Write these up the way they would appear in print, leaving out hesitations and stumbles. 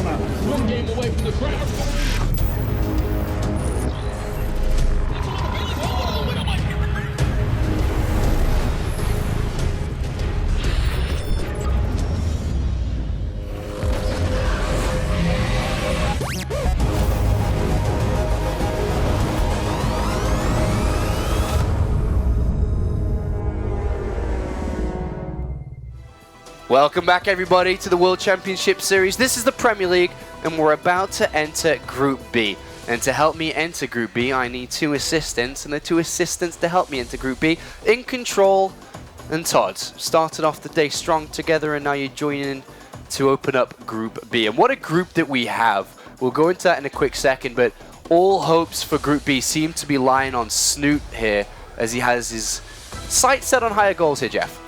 corner. One game away from the crowd. Welcome back, everybody, to the World Championship Series. This is the Premier League, and we're about to enter Group B. And to help me enter Group B, I need two assistants, and the two assistants to help me enter Group B, In Control and Todd. Started off the day strong together, and now you're joining to open up Group B. And what a group that we have. We'll go into that in a quick second, but all hopes for Group B seem to be lying on Snoot here, as he has his sights set on higher goals here, Jeff.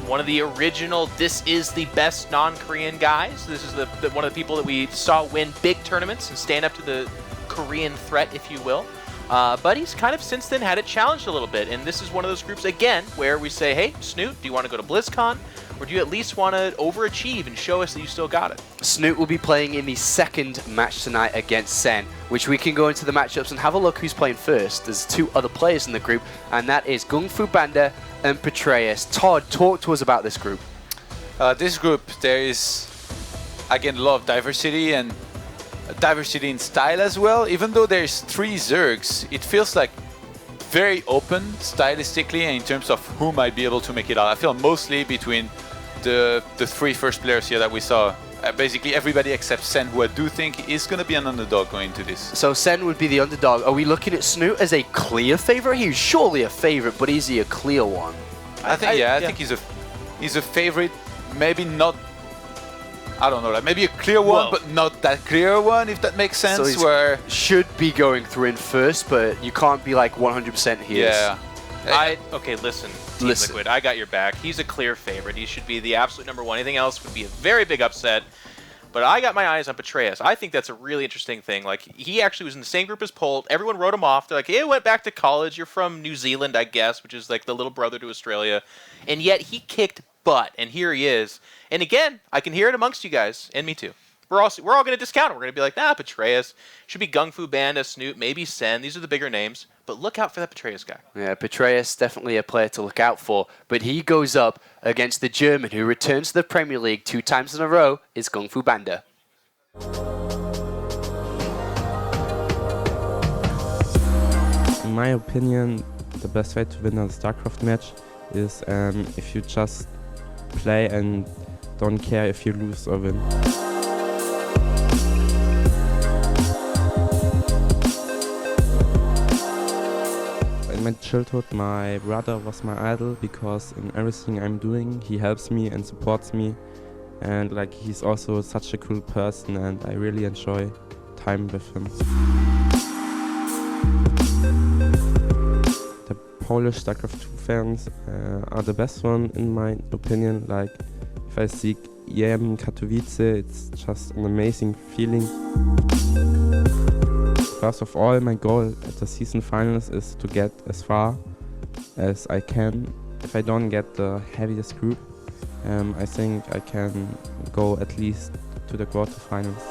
One of the original, this is the best non-Korean guys. This is one of the people that we saw win big tournaments and stand up to the Korean threat, if you will. But he's kind of since then had it challenged a little bit. And this is one of those groups, again, where we say, hey, Snoot, do you want to go to BlizzCon? Or do you at least want to overachieve and show us that you still got it? Snoot will be playing in the second match tonight against Sen, which we can go into the matchups and have a look who's playing first. There's two other players in the group, and that is GunGFuBanDa and Petraeus. Todd, talk to us about this group. This group, there is, again, a lot of diversity and diversity in style as well. Even though there's three Zergs, it feels like very open stylistically and in terms of who might be able to make it out. I feel mostly between the three first players here that we saw. Basically everybody except Sen, who I do think is going to be an underdog going into this. So Sen would be the underdog. Are we looking at Snoot as a clear favorite? He's surely a favorite, but is he a clear one? I think he's a favorite. Maybe not. I don't know, like maybe a clear one, but not that clear one, if that makes sense. So he where should be going through in first, but you can't be like 100% here. Yeah. Okay, listen, Team Liquid, I got your back. He's a clear favorite. He should be the absolute #1. Anything else would be a very big upset. But I got my eyes on Petraeus. I think that's a really interesting thing. Like, he actually was in the same group as Polt. Everyone wrote him off. They're like, hey, went back to college. You're from New Zealand, I guess, which is like the little brother to Australia. And yet he kicked butt, and here he is. And again, I can hear it amongst you guys, and me too. We're all going to discount it. We're going to be like, nah, Petraeus. Should be GunGFuBanDa, Snoot, maybe Sen. These are the bigger names. But look out for that Petraeus guy. Yeah, Petraeus, definitely a player to look out for. But he goes up against the German who returns to the Premier League 2 times in a row, is GunGFuBanDa. In my opinion, the best way to win a StarCraft match is if you just play and don't care if you lose or win. In my childhood, my brother was my idol because in everything I'm doing, he helps me and supports me. And like, he's also such a cool person, and I really enjoy time with him. The Polish StarCraft II fans are the best one in my opinion. Like, if I see EM Katowice, it's just an amazing feeling. First of all, my goal at the season finals is to get as far as I can. If I don't get the heaviest group, I think I can go at least to the quarterfinals.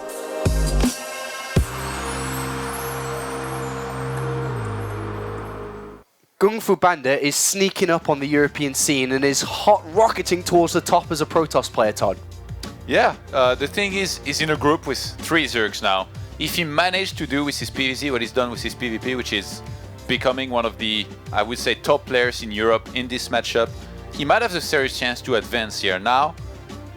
GunGFuBanDa is sneaking up on the European scene and is hot rocketing towards the top as a Protoss player, Todd. Yeah, the thing is, he's in a group with 3 Zergs now. If he managed to do with his PvZ what he's done with his PvP, which is becoming one of the, I would say, top players in Europe in this matchup, he might have a serious chance to advance here. Now,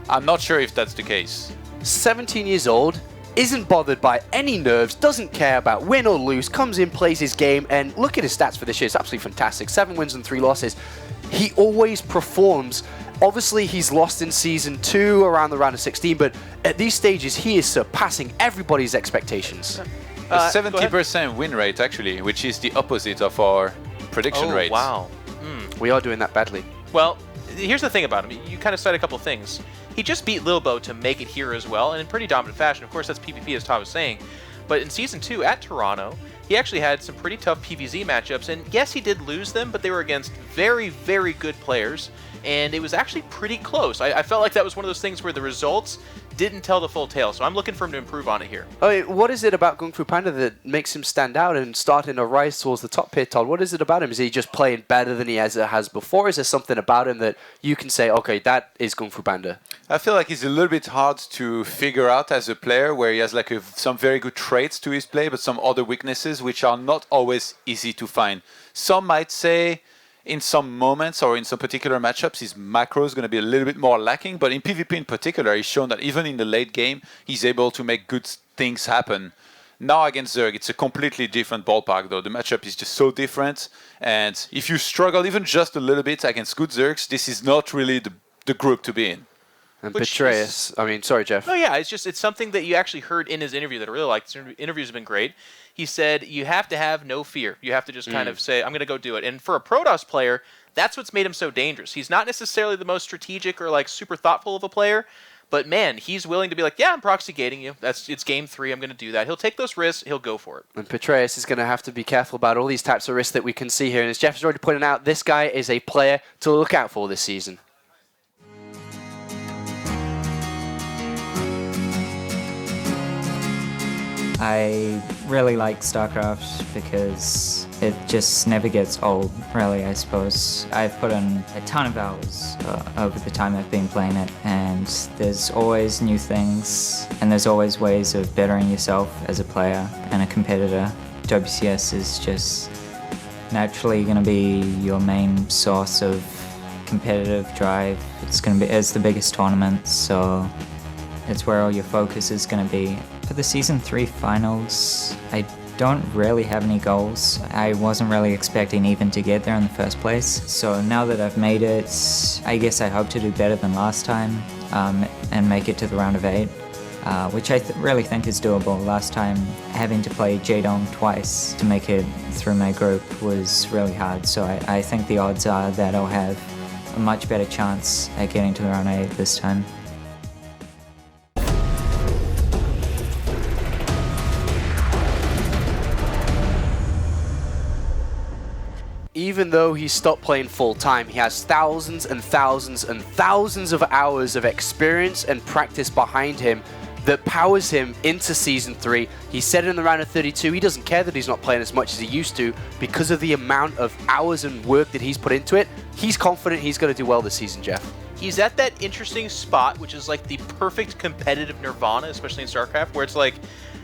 I'm not sure if that's the case. 17 years old, isn't bothered by any nerves, doesn't care about win or lose, comes in, plays his game, and look at his stats for this year. It's absolutely fantastic. 7 wins and 3 losses. He always performs. Obviously, he's lost in Season 2 around the round of 16, but at these stages, he is surpassing everybody's expectations. A 70% win rate, actually, which is the opposite of our prediction rate. Wow. We are doing that badly. Well, here's the thing about him. You kind of cite a couple things. He just beat Lilbo to make it here as well, and in pretty dominant fashion. Of course, that's PvP, as Todd was saying. But in Season 2 at Toronto, he actually had some pretty tough PvZ matchups. And yes, he did lose them, but they were against very, very good players. And it was actually pretty close. I felt like that was one of those things where the results didn't tell the full tale. So I'm looking for him to improve on it here. What is it about GunGFuBanDa that makes him stand out and starting to rise towards the top here, Todd? What is it about him? Is he just playing better than he has before? Is there something about him that you can say, okay, that is GunGFuBanDa? I feel like he's a little bit hard to figure out as a player, where he has like some very good traits to his play, but some other weaknesses which are not always easy to find. Some might say in some moments or in some particular matchups, his macro is going to be a little bit more lacking, but in PvP in particular, he's shown that even in the late game, he's able to make good things happen. Now against Zerg, it's a completely different ballpark though. The matchup is just so different, and if you struggle even just a little bit against good Zergs, this is not really the group to be in. And Petraeus, sorry, Jeff. No, yeah, it's something that you actually heard in his interview that I really liked. His interviews have been great. He said you have to have no fear. You have to just kind of say, I'm going to go do it. And for a Protoss player, that's what's made him so dangerous. He's not necessarily the most strategic or like super thoughtful of a player, but man, he's willing to be like, yeah, I'm proxy gating you. It's game 3. I'm going to do that. He'll take those risks. He'll go for it. And Petraeus is going to have to be careful about all these types of risks that we can see here. And as Jeff has already pointed out, this guy is a player to look out for this season. I really like StarCraft because it just never gets old, really, I suppose. I've put in a ton of hours over the time I've been playing it, and there's always new things, and there's always ways of bettering yourself as a player and a competitor. WCS is just naturally going to be your main source of competitive drive. It's the biggest tournament, so it's where all your focus is going to be. For the Season 3 finals, I don't really have any goals. I wasn't really expecting even to get there in the first place. So now that I've made it, I guess I hope to do better than last time and make it to the round of 8, which I really think is doable. Last time, having to play Jaedong twice to make it through my group was really hard. So I think the odds are that I'll have a much better chance at getting to the round 8 this time. Even though he stopped playing full-time, he has thousands and thousands and thousands of hours of experience and practice behind him that powers him into Season 3. He said in the round of 32, he doesn't care that he's not playing as much as he used to because of the amount of hours and work that he's put into it. He's confident he's going to do well this season, Jeff. He's at that interesting spot, which is like the perfect competitive nirvana, especially in StarCraft, where it's like,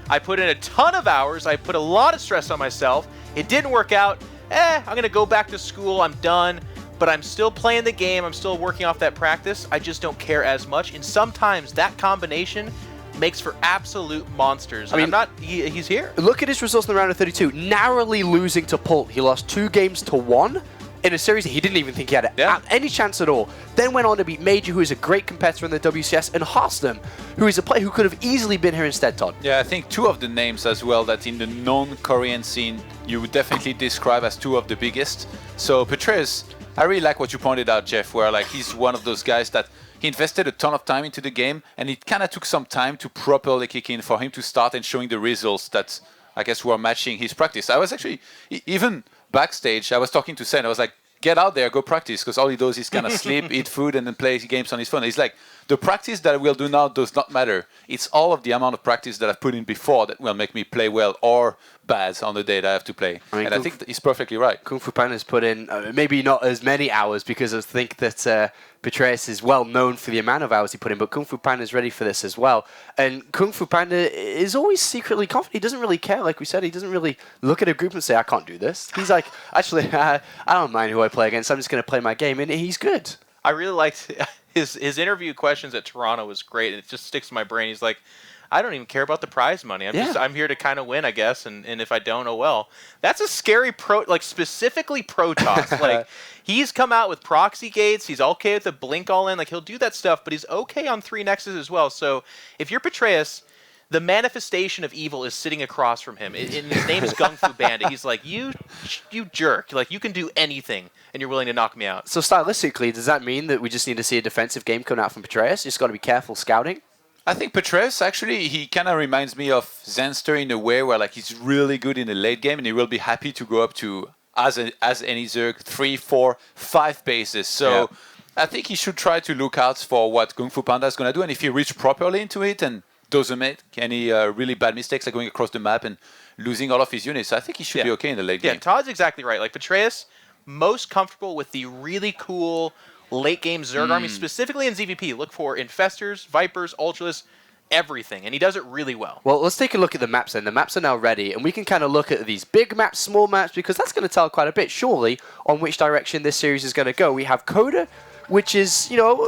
I put in a ton of hours, I put a lot of stress on myself, it didn't work out, I'm going to go back to school, I'm done, but I'm still playing the game, I'm still working off that practice, I just don't care as much, and sometimes that combination makes for absolute monsters. He's here. Look at his results in the round of 32, narrowly losing to Pult. He lost 2 games to 1 in a series that he didn't even think he had any chance at all. Then went on to beat Major, who is a great competitor in the WCS, and Harstem, who is a player who could have easily been here instead, Todd. Yeah, I think 2 of the names as well that in the non-Korean scene you would definitely describe as 2 of the biggest. So Petraeus, I really like what you pointed out, Jeff, where like he's one of those guys that he invested a ton of time into the game, and it kind of took some time to properly kick in for him to start and showing the results that I guess were matching his practice. I was actually, even backstage, I was talking to Sen, I was like, get out there, go practice, because all he does is kind of sleep, eat food, and then play games on his phone. He's like, the practice that I will do now does not matter. It's all of the amount of practice that I've put in before that will make me play well or bad on the day that I have to play. And I think he's perfectly right. GunGFuBanDa has put in maybe not as many hours, because I think that Petraeus is well known for the amount of hours he put in, but GunGFuBanDa is ready for this as well. And GunGFuBanDa is always secretly confident. He doesn't really care, like we said. He doesn't really look at a group and say, I can't do this. He's like, actually, I don't mind who I play against. I'm just going to play my game, and he's good. I really liked his interview questions at Toronto was great, and it just sticks in my brain. He's like, I don't even care about the prize money. I'm here to kind of win, I guess, and if I don't, oh well. That's a scary specifically Protoss. Like, he's come out with proxy gates, he's okay with the blink all in, like he'll do that stuff, but he's okay on 3 Nexus as well. So if you're Petraeus, the manifestation of evil is sitting across from him. And his name is GunGFuBanDa. He's like, you jerk. Like, you can do anything, and you're willing to knock me out. So stylistically, does that mean that we just need to see a defensive game coming out from Petraeus? Just got to be careful scouting? I think Petraeus, actually, he kind of reminds me of Zenster in a way where like he's really good in the late game, and he will be happy to go up to, as any Zerg, 3, 4, 5 bases. So I think he should try to look out for what GunGFuBanDa is going to do, and if he reaches properly into it and doesn't make any really bad mistakes, like going across the map and losing all of his units, I think he should be okay in the late game. Yeah, Todd's exactly right. Like, Petraeus, most comfortable with the really cool late game Zerg army, specifically in ZvP. Look for Infestors, Vipers, Ultras, everything, and he does it really well. Well, let's take a look at the maps then. The maps are now ready, and we can kind of look at these big maps, small maps, because that's going to tell quite a bit, surely, on which direction this series is going to go. We have Coda, which is, you know,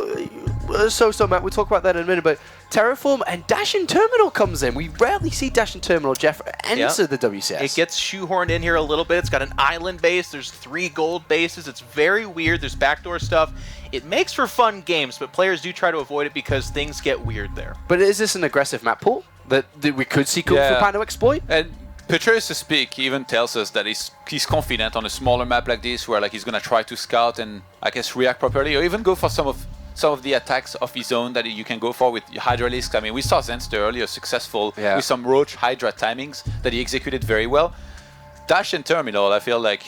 a so-so map. We'll talk about that in a minute, but Terraform and Dash and Terminal comes in. We rarely see Dash and Terminal, Jeff, enter the WCS. It gets shoehorned in here a little bit. It's got an island base. There's 3 gold bases. It's very weird. There's backdoor stuff. It makes for fun games, but players do try to avoid it because things get weird there. But is this an aggressive map pool that we could see GunGFuBanDa exploit? And Petraeus' speak even tells us that he's confident on a smaller map like this, where like he's gonna try to scout and I guess react properly, or even go for some of the attacks of his own that you can go for with Hydralisk. I mean, we saw Zenster earlier successful with some Roach Hydra timings that he executed very well. Dash and Terminal, I feel like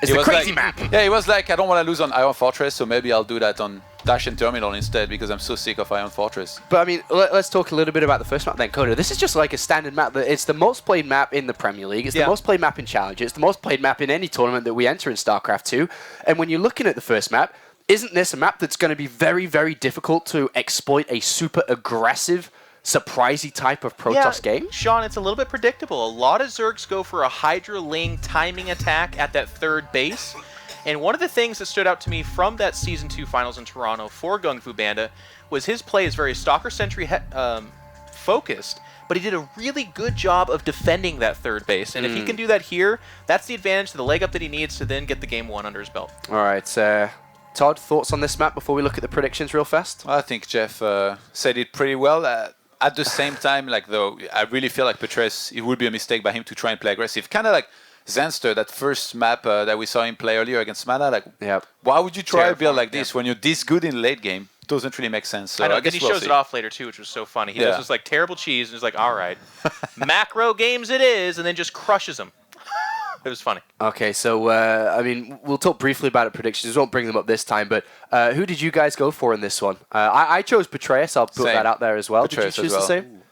it's a crazy map. Yeah, he was like, I don't want to lose on Iron Fortress, so maybe I'll do that on Dash and Terminal instead, because I'm so sick of Iron Fortress. But I mean, let's talk a little bit about the first map then, Coda. This is just like a standard map. It's the most played map in the Premier League. It's the most played map in Challenger. It's the most played map in any tournament that we enter in StarCraft II. And when you're looking at the first map, isn't this a map that's going to be very, very difficult to exploit a super aggressive, surprisey type of Protoss game? Sean, it's a little bit predictable. A lot of Zergs go for a Hydra Ling timing attack at that third base. And one of the things that stood out to me from that Season 2 finals in Toronto for GunGFuBanDa was his play is very Stalker Sentry focused, but he did a really good job of defending that third base. And if he can do that here, that's the advantage, the leg up that he needs to then get the game won under his belt. All right, Todd, thoughts on this map before we look at the predictions real fast? I think Jeff said it pretty well. At the same time, like though, I really feel like Petraeus, it would be a mistake by him to try and play aggressive. Kind of like Zenster, that first map that we saw him play earlier against Mana. Like, why would you try a build like this when you're this good in late game? Doesn't really make sense. So I know, I guess then he shows it off later too, which was so funny. He does this like terrible cheese, and he's like, all right, macro games it is, and then just crushes them. It was funny. Okay, so, I mean, we'll talk briefly about it, predictions. We won't bring them up this time, but who did you guys go for in this one? I chose Petraeus. I'll put that out there as well. Petraeus did you choose the same?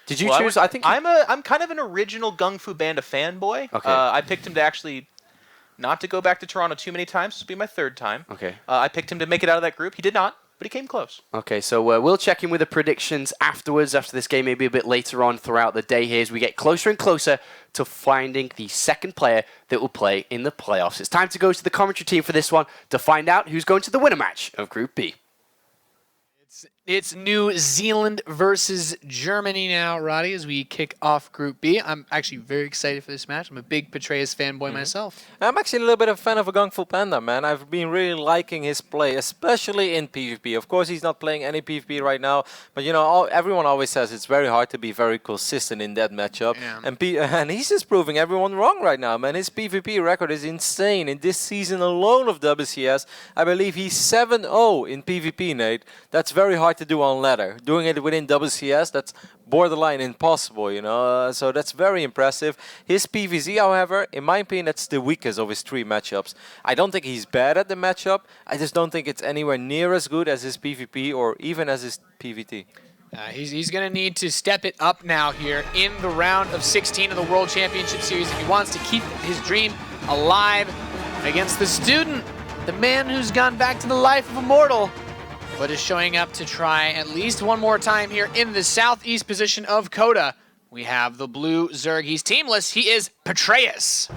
Did you choose? I think I'm kind of an original GunGFuBanDa fanboy. Okay. I picked him to actually not to go back to Toronto too many times. This will be my 3rd time. Okay. I picked him to make it out of that group. He did not, but he came close. Okay, so we'll check in with the predictions afterwards, after this game, maybe a bit later on throughout the day here, as we get closer and closer to finding the second player that will play in the playoffs. It's time to go to the commentary team for this one to find out who's going to the winner match of Group B. It's New Zealand versus Germany now, Roddy, as we kick off Group B. I'm actually very excited for this match. I'm a big Petraeus fanboy myself. I'm actually a little bit of a fan of a GunGFuBanDa, man. I've been really liking his play, especially in PvP. Of course, he's not playing any PvP right now, but you know, everyone always says it's very hard to be very consistent in that matchup. Yeah. And he's just proving everyone wrong right now, man. His PvP record is insane. In this season alone of WCS, I believe he's 7-0 in PvP, Nate. That's very hard to do on ladder. Doing it within WCS, that's borderline impossible, you know, so that's very impressive. His PvZ, however, in my opinion, that's the weakest of his 3 matchups. I don't think he's bad at the matchup, I just don't think it's anywhere near as good as his PvP or even as his PvT. He's going to need to step it up now here in the round of 16 of the World Championship Series if he wants to keep his dream alive against the student, the man who's gone back to the life of a mortal, but is showing up to try at least one more time here in the southeast position of Coda. We have the blue Zerg. He's teamless. He is Petraeus.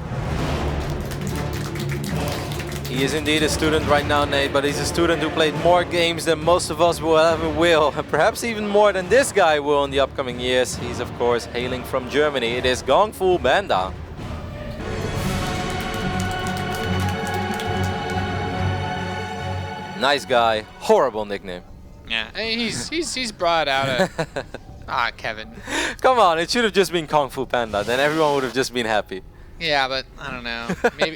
He is indeed a student right now, Nate, but he's a student who played more games than most of us will ever will. Perhaps even more than this guy will in the upcoming years. He's, of course, hailing from Germany. It is GunGFuBanDa. Nice guy, horrible nickname. Yeah, he's brought out a Kevin. Come on, it should have just been GunGFuBanDa. Then everyone would have just been happy. Yeah, but I don't know.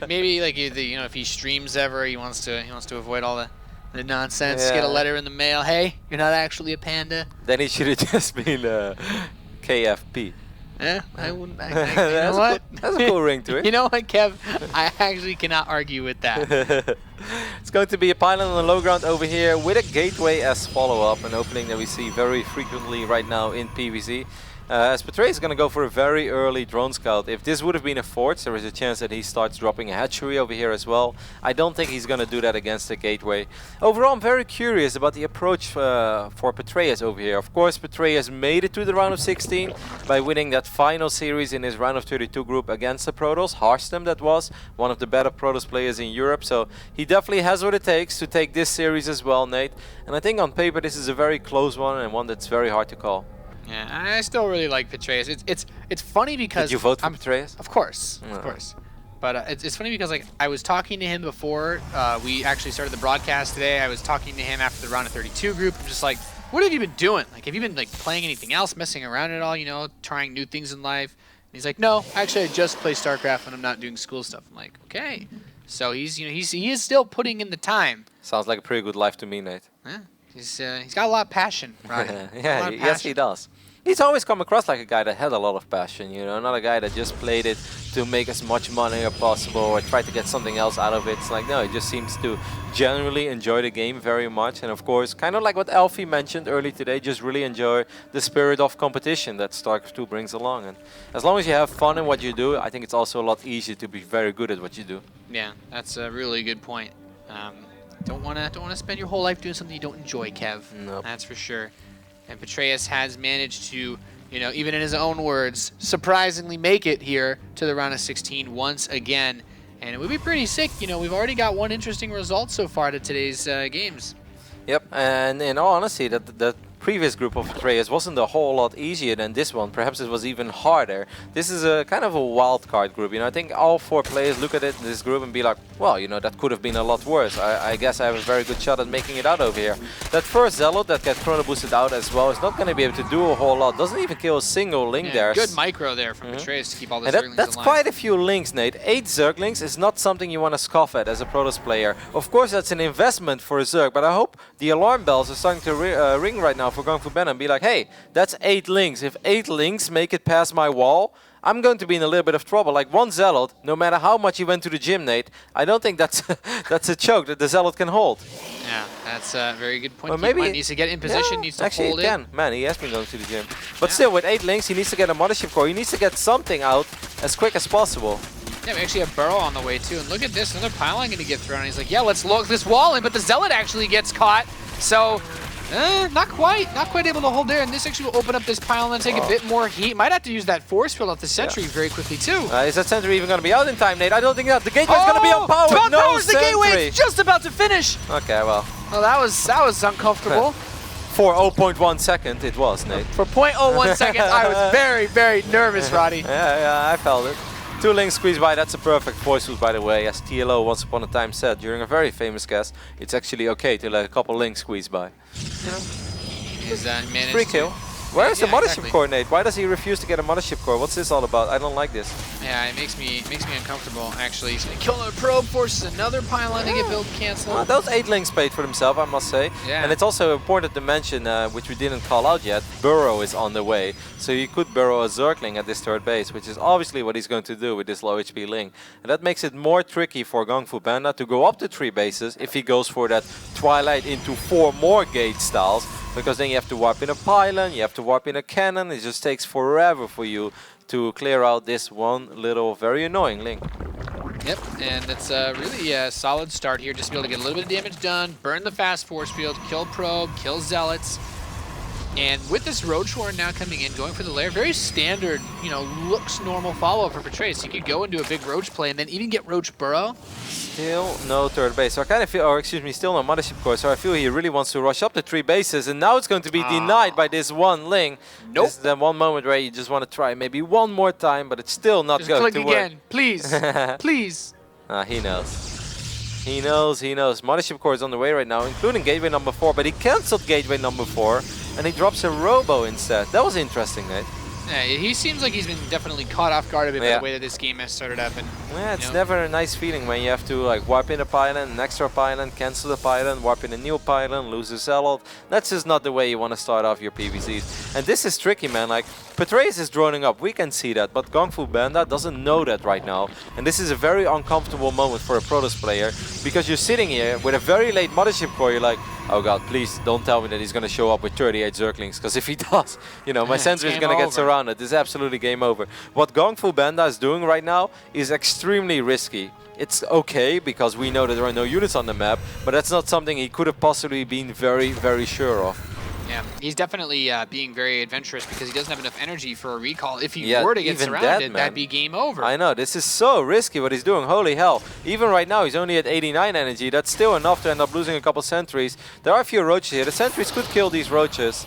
Maybe like you know, if he streams ever, he wants to avoid all the nonsense. Yeah. Get a letter in the mail. Hey, you're not actually a panda. Then he should have just been KFP. I wouldn't. You That's know what? That's a cool ring to it. You know what, Kev? I actually cannot argue with that. It's going to be a pylon on the low ground over here with a gateway as follow-up, an opening that we see very frequently right now in PvZ. As Petraeus is going to go for a very early drone scout. If this would have been a forge, there is a chance that he starts dropping a hatchery over here as well. I don't think he's going to do that against the gateway. Overall, I'm very curious about the approach for Petraeus over here. Of course, Petraeus made it to the round of 16 by winning that final series in his round of 32 group against the Protoss. Harstem, that was one of the better Protoss players in Europe. So he definitely has what it takes to take this series as well, Nate. And I think on paper this is a very close one and one that's very hard to call. Yeah, I still really like Petraeus. It's funny because Did you vote for Petraeus? Of course, of course. But it's funny because like I was talking to him before we actually started the broadcast today. I was talking to him after the round of 32 group. I'm just like, what have you been doing? Like, have you been like playing anything else, messing around at all? You know, trying new things in life? And he's like, no, actually I just play StarCraft when I'm not doing school stuff. I'm like, okay. So he is still putting in the time. Sounds like a pretty good life to me, Nate. Yeah. He's got a lot of passion, right? Yeah, yes he does. He's always come across like a guy that had a lot of passion, you know, not a guy that just played it to make as much money as possible or try to get something else out of it. It's like, no, he just seems to genuinely enjoy the game very much. And of course, kind of like what Alfie mentioned earlier today, just really enjoy the spirit of competition that StarCraft II brings along. And as long as you have fun in what you do, I think it's also a lot easier to be very good at what you do. Yeah, that's a really good point. Don't wanna spend your whole life doing something you don't enjoy, Kev. Nope. That's for sure. And Petraeus has managed to, you know, even in his own words, surprisingly make it here to the round of 16 once again. And it would be pretty sick. You know, we've already got one interesting result so far to today's games. Yep, and in all honesty, that previous group of Petraeus wasn't a whole lot easier than this one. Perhaps it was even harder. This is a kind of a wild card group. You know, I think all 4 players look at it in this group and be like, well, you know, that could have been a lot worse. I guess I have a very good shot at making it out over here. That first Zealot that gets chrono boosted out as well is not going to be able to do a whole lot. Doesn't even kill a single Link there. Good micro there from Petraeus to keep all the Zerglings That's alive. quite a few Links, Nate. 8 Zerglings is not something you want to scoff at as a Protoss player. Of course, that's an investment for a Zerg, but I hope the alarm bells are starting to ring right now for GunGFuBanDa and be like, hey, that's 8 Links. If 8 Links make it past my wall, I'm going to be in a little bit of trouble. Like one Zealot, no matter how much he went to the gym, Nate, I don't think that's that's a choke that the Zealot can hold. Yeah, that's a very good point. Well, maybe he needs to get in position, needs to actually hold it can. Man, he has been going to the gym. But still, with 8 Links, he needs to get a Mothership Core. He needs to get something out as quick as possible. Yeah, we actually have Burrow on the way too. And look at this, another pylon going to get thrown. And he's like, yeah, let's lock this wall in. But the Zealot actually gets caught. So not quite able to hold there. And this actually will open up this pylon and take a bit more heat. Might have to use that force field off the sentry very quickly too. Is that sentry even going to be out in time, Nate? I don't think that. The gateway's going to be on power. Don't No the gateway. It's just about to finish. Okay, well. Well, that was uncomfortable. For 0.1 second, it was, Nate. For 0.01 seconds, I was very, very nervous, Roddy. Yeah, I felt it. 2 Links squeeze by, that's a perfect voice loot, by the way. As TLO once upon a time said during a very famous cast, it's actually okay to let a couple Links squeeze by. He's managed Free kill. Where is the Mothership exactly. Core, Nate? Why does he refuse to get a Mothership Core? What's this all about? I don't like this. Yeah, it makes me uncomfortable, actually. He's going to kill another probe, forces another pylon to get build canceled. Well, those 8 Links paid for themselves, I must say. Yeah. And it's also important to mention, which we didn't call out yet, Burrow is on the way. So you could burrow a Zergling at this third base, which is obviously what he's going to do with this low HP Ling. And that makes it more tricky for GunGFuBanDa to go up to 3 bases if he goes for that Twilight into 4 more gate styles. Because then you have to warp in a pylon, you have to warp in a cannon. It just takes forever for you to clear out this one little very annoying Link. Yep, and it's really a solid start here. Just to be able to get a little bit of damage done, burn the fast force field, kill probe, kill zealots. And with this Roach Warren now coming in, going for the lair, very standard, you know, looks normal follow-up for Petraeus. You could go and do a big Roach play and then even get Roach Burrow. Still no third base. So I kind of feel, or excuse me, still no Mothership Core. So I feel he really wants to rush up the 3 bases. And now it's going to be denied by this one Ling. Nope. This is the one moment where you just want to try maybe one more time, but it's still not Just going click to work. again, please, please. He knows. He knows. Mothership Core is on the way right now, including gateway number 4, but he cancelled gateway number 4 and he drops a Robo instead. That was interesting, Nate. Yeah, he seems like he's been definitely caught off guard a bit by the way that this game has started up. And yeah, it's never a nice feeling when you have to like wipe in a pylon, an extra pylon, cancel the pylon, wipe in a new pylon, lose a zealot. That's just not the way you want to start off your PvZs. And this is tricky, man. Like Petraeus is droning up, we can see that, but GunGFuBanDa doesn't know that right now. And this is a very uncomfortable moment for a Protoss player, because you're sitting here with a very late mothership core. You're like, oh god, please don't tell me that he's going to show up with 38 Zerglings, because if he does, you know, my sensor is going to get surrounded. It's absolutely game over. What GunGFuBanDa is doing right now is extremely risky. It's okay, because we know that there are no units on the map, but that's not something he could have possibly been very, very sure of. Yeah, he's definitely being very adventurous, because he doesn't have enough energy for a recall. If he were to get surrounded, that'd be game over. I know, this is so risky what he's doing, holy hell. Even right now, he's only at 89 energy. That's still enough to end up losing a couple sentries. There are a few roaches here. The sentries could kill these roaches.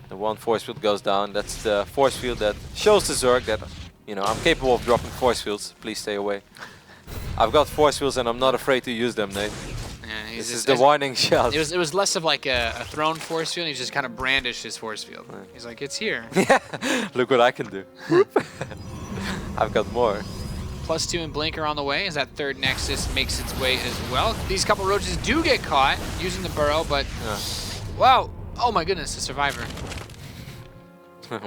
The one force field goes down. That's the force field that shows the Zerg that, you know, I'm capable of dropping force fields. Please stay away. I've got force fields and I'm not afraid to use them, Nate. Yeah, this is the warning shot. It was less of like a thrown force field. He just kind of brandished his force field. He's like, it's here. Yeah, look what I can do. I've got more. +2 and Blinker on the way as that third Nexus makes its way as well. These couple roaches do get caught using the burrow, but wow, oh my goodness, a survivor.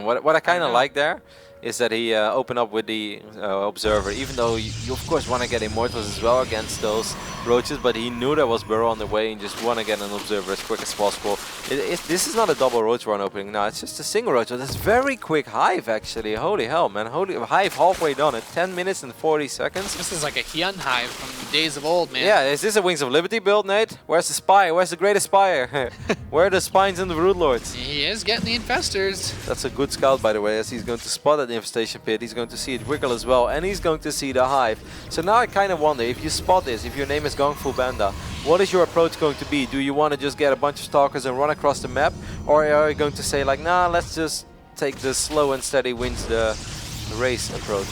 What I kind of like there is that he opened up with the Observer, even though you of course want to get Immortals as well against those roaches, but he knew there was Burrow on the way and just want to get an Observer as quick as possible. This is not a double roach run opening now, it's just a single roach. That's very quick Hive actually, holy hell man, Hive halfway done at 10 minutes and 40 seconds. This is like a Hyun Hive from the days of old, man. Yeah, is this a Wings of Liberty build, Nate? Where's the Spire? Where's the Greatest Spire? Where are the Spines and the Brood Lords? He is getting the Infestors. That's a good scout, by the way, as he's going to spot that infestation pit. He's going to see it wiggle as well, and he's going to see the Hive. So now I kind of wonder, if you spot this, if your name is GunGFuBanDa, what is your approach going to be? Do you want to just get a bunch of Stalkers and run across the map? Or are you going to say like, nah, let's just take the slow and steady wins the race approach?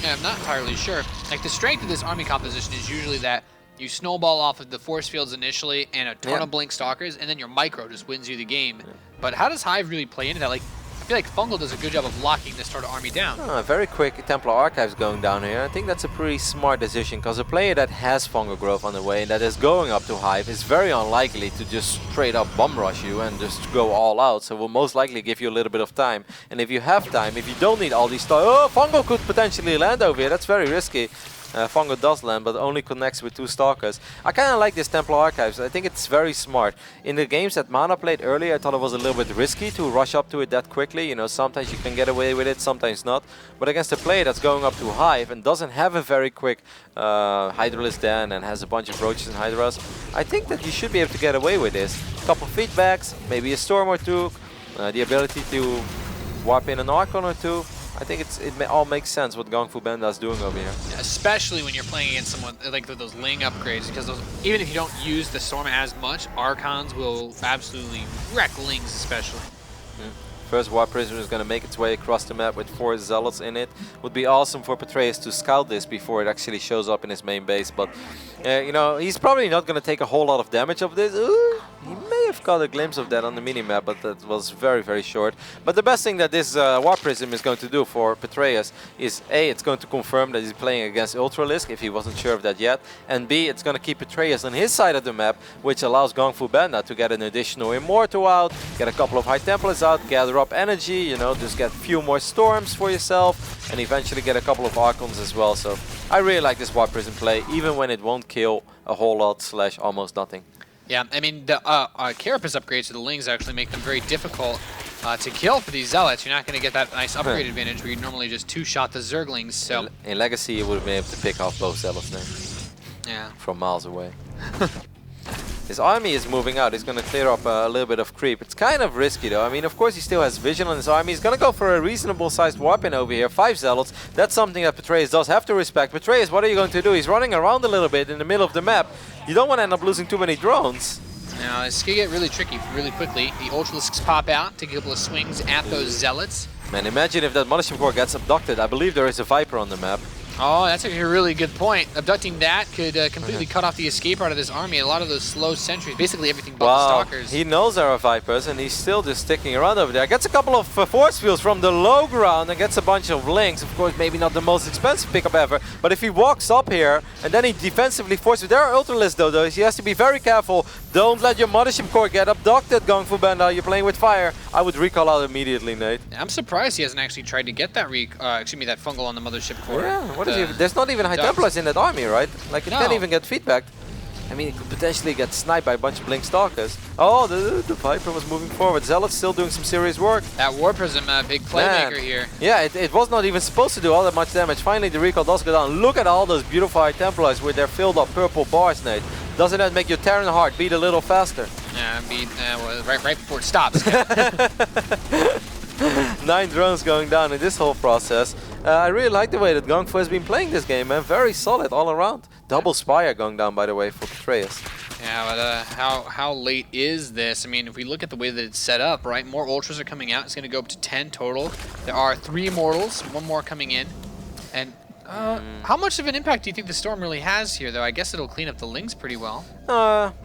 Yeah, I'm not entirely sure. Like, the strength of this army composition is usually that you snowball off of the force fields initially and a ton of Blink Stalkers, and then your micro just wins you the game. But how does Hive really play into that? Like, I feel like Fungal does a good job of locking this sort of army down. Very quick Templar Archives going down here. I think that's a pretty smart decision, because a player that has Fungal Growth on the way and that is going up to Hive is very unlikely to just straight up bomb rush you and just go all out. So will most likely give you a little bit of time. And if you have time, if you don't need all these stuff, oh, Fungal could potentially land over here. That's very risky. Fungal does land, but only connects with 2 Stalkers. I kind of like this Templar Archives. I think it's very smart. In the games that Mana played earlier, I thought it was a little bit risky to rush up to it that quickly. You know, sometimes you can get away with it, sometimes not. But against a player that's going up to Hive and doesn't have a very quick Hydralisk Den and has a bunch of Roaches and Hydras, I think that you should be able to get away with this. A couple feedbacks, maybe a Storm or 2, the ability to warp in an Archon or 2. I think it all makes sense what GunGFuBanDa is doing over here. Yeah, especially when you're playing against someone like those Ling upgrades, because those, even if you don't use the Storm as much, Archons will absolutely wreck Lings especially. First War Prisoner is going to make its way across the map with 4 Zealots in it. Would be awesome for Petraeus to scout this before it actually shows up in his main base, but you know, he's probably not going to take a whole lot of damage of this. Ooh, he may have got a glimpse of that on the minimap, but that was very, very short. But the best thing that this War Prism is going to do for Petraeus is A, it's going to confirm that he's playing against Ultralisk, if he wasn't sure of that yet, and B, it's going to keep Petraeus on his side of the map, which allows GunGFuBanDa to get an additional Immortal out, get a couple of High Templars out, gather up energy, you know, just get a few more Storms for yourself, and eventually get a couple of Archons as well. So I really like this War Prism play, even when it won't kill a whole lot / almost nothing. Yeah, I mean, the Carapace upgrades to the Lings actually make them very difficult to kill for these Zealots. You're not going to get that nice upgrade advantage where you normally just 2-shot the Zerglings. So in Legacy, you would have been able to pick off both Zealots there. Yeah. From miles away. His army is moving out. He's going to clear up a little bit of creep. It's kind of risky though. I mean, of course he still has vision on his army. He's going to go for a reasonable sized warp in over here. 5 Zealots. That's something that Petraeus does have to respect. Petraeus, what are you going to do? He's running around a little bit in the middle of the map. You don't want to end up losing too many drones. Now, this could get really tricky really quickly. The Ultralisks pop out, take a couple of swings at those Zealots. Man, imagine if that Mothership Core gets abducted. I believe there is a Viper on the map. Oh, that's actually a really good point. Abducting that could completely cut off the escape route of this army. A lot of those slow sentries, basically everything but the stalkers. He knows there are Vipers and he's still just sticking around over there. Gets a couple of force fields from the low ground and gets a bunch of links. Of course, maybe not the most expensive pickup ever, but if he walks up here and then he defensively forces... There are ultralists though, he has to be very careful. Don't let your mothership core get abducted, GunGFuBanDa. You're playing with fire. I would recall out immediately, Nate. I'm surprised he hasn't actually tried to get that that fungal on the mothership core. Yeah, what is he? There's not even High Templars in that army, right? Like, it can't even get feedback. I mean, it could potentially get sniped by a bunch of Blink Stalkers. Oh, the Viper was moving forward. Zealot's still doing some serious work. That War Prism, big playmaker here. Yeah, it was not even supposed to do all that much damage. Finally, the recall does go down. Look at all those beautiful High Templars with their filled up purple bars, Nate. Doesn't that make your Terran heart beat a little faster? Yeah, right before it stops. 9 drones going down in this whole process. I really like the way that GunGFu has been playing this game, man. Very solid all around. Double Spire going down, by the way, for Petraeus. Yeah, but how late is this? I mean, if we look at the way that it's set up, right? More Ultras are coming out. It's going to go up to 10 total. There are 3 Immortals, 1 more coming in. And how much of an impact do you think the Storm really has here, though? I guess it'll clean up the links pretty well.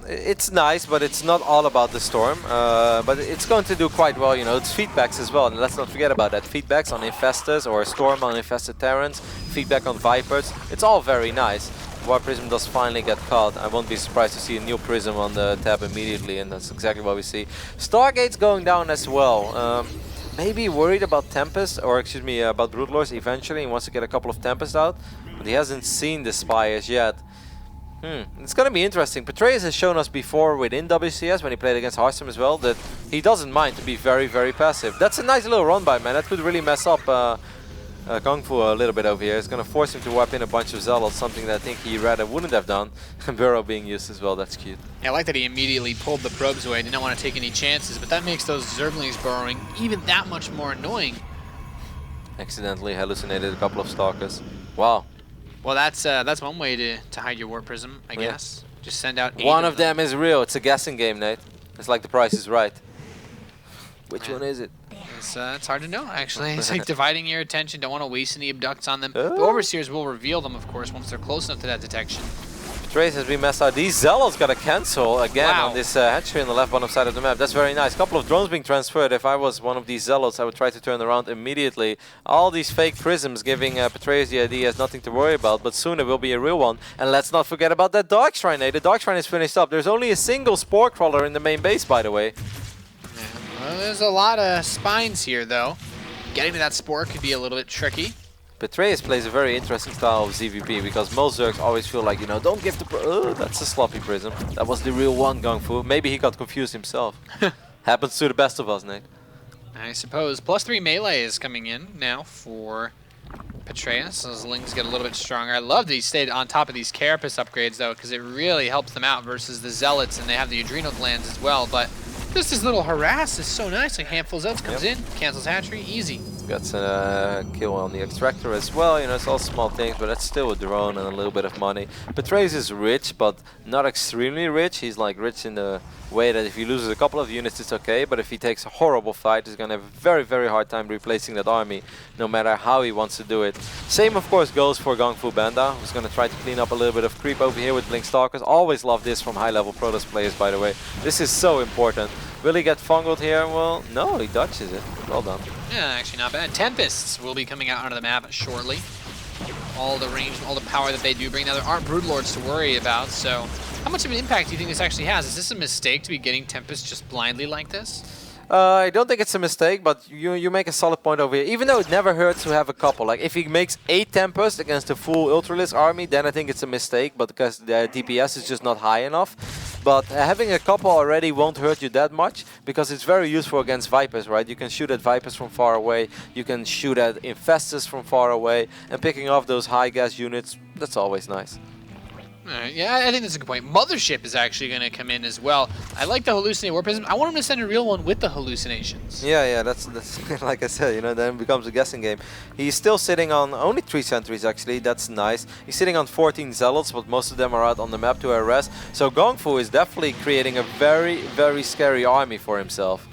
It's nice, but it's not all about the Storm. But it's going to do quite well, you know. It's feedbacks as well, and let's not forget about that. Feedbacks on Infestors or Storm on Infested Terrans, feedback on Vipers. It's all very nice. War Prism does finally get caught. I won't be surprised to see a new Prism on the tab immediately, and that's exactly what we see. Stargate's going down as well. Maybe worried about Tempest, or excuse me, about Broodlords eventually. He wants to get a couple of Tempest out, but he hasn't seen the Spires yet. It's going to be interesting. Petraeus has shown us before within WCS, when he played against Hearthstone as well, that he doesn't mind to be very, very passive. That's a nice little run by, man. That could really mess up GunGFu a little bit over here. It's going to force him to wipe in a bunch of Zealots, something that I think he rather wouldn't have done. And Burrow being used as well, that's cute. Yeah, I like that he immediately pulled the probes away. Did not want to take any chances, but that makes those Zerglings burrowing even that much more annoying. Accidentally hallucinated a couple of Stalkers. Wow. Well, that's one way to hide your War Prism, I guess. Just send out 8 One of them is real. It's a guessing game, Nate. It's like The Price is Right. Which one is it? It's hard to know, actually. It's like dividing your attention. Don't want to waste any abducts on them. The Overseers will reveal them, of course, once they're close enough to that detection. Petraeus has been messed out. These Zealots got to cancel again on this hatchery on the left bottom side of the map. That's very nice. Couple of drones being transferred. If I was one of these Zealots, I would try to turn around immediately. All these fake prisms giving Petraeus the idea he has nothing to worry about, but soon there will be a real one. And let's not forget about that Dark Shrine, eh? The Dark Shrine is finished up. There's only a single Spore Crawler in the main base, by the way. Well, there's a lot of spines here, though. Getting to that Spore could be a little bit tricky. Petraeus plays a very interesting style of ZvP because most Zergs always feel like, you know, don't give the... that's a sloppy Prism. That was the real one, GunGFu. Maybe he got confused himself. Happens to the best of us, Nick. I suppose. +3 melee is coming in now for Petraeus. Those Lings get a little bit stronger. I love that he stayed on top of these Carapace upgrades, though, because it really helps them out versus the Zealots, and they have the Adrenal Glands as well, but... Just this little harass is so nice. Like handful of Zealots comes in, cancels hatchery, easy. Got a kill on the Extractor as well. You know, it's all small things, but that's still a drone and a little bit of money. Petraeus is rich, but not extremely rich. He's like rich in the way that if he loses a couple of units, it's okay. But if he takes a horrible fight, he's gonna have a very, very hard time replacing that army, no matter how he wants to do it. Same, of course, goes for GunGFuBanDa, who's gonna try to clean up a little bit of creep over here with Blink Stalkers. Always love this from high-level Protoss players, by the way. This is so important. Will he get fungled here? Well, no, he dodges it. Well done. Yeah, actually not bad. Tempests will be coming out onto the map shortly. All the range and all the power that they do bring. Now, there aren't Broodlords to worry about, so how much of an impact do you think this actually has? Is this a mistake to be getting Tempest just blindly like this? I don't think it's a mistake, but you make a solid point over here. Even though it never hurts to have a couple. Like, if he makes 8 Tempest against a full Ultralisk army, then I think it's a mistake, but because the DPS is just not high enough. But having a couple already won't hurt you that much, because it's very useful against Vipers, right? You can shoot at Vipers from far away, you can shoot at Infestors from far away, and picking off those high gas units, that's always nice. Alright, yeah, I think that's a good point. Mothership is actually going to come in as well. I like the Hallucinate War Prism. I want him to send a real one with the hallucinations. Yeah, that's like I said, you know, then it becomes a guessing game. He's still sitting on only 3 sentries, actually. That's nice. He's sitting on 14 Zealots, but most of them are out on the map to harass. So GunGFu is definitely creating a very, very scary army for himself.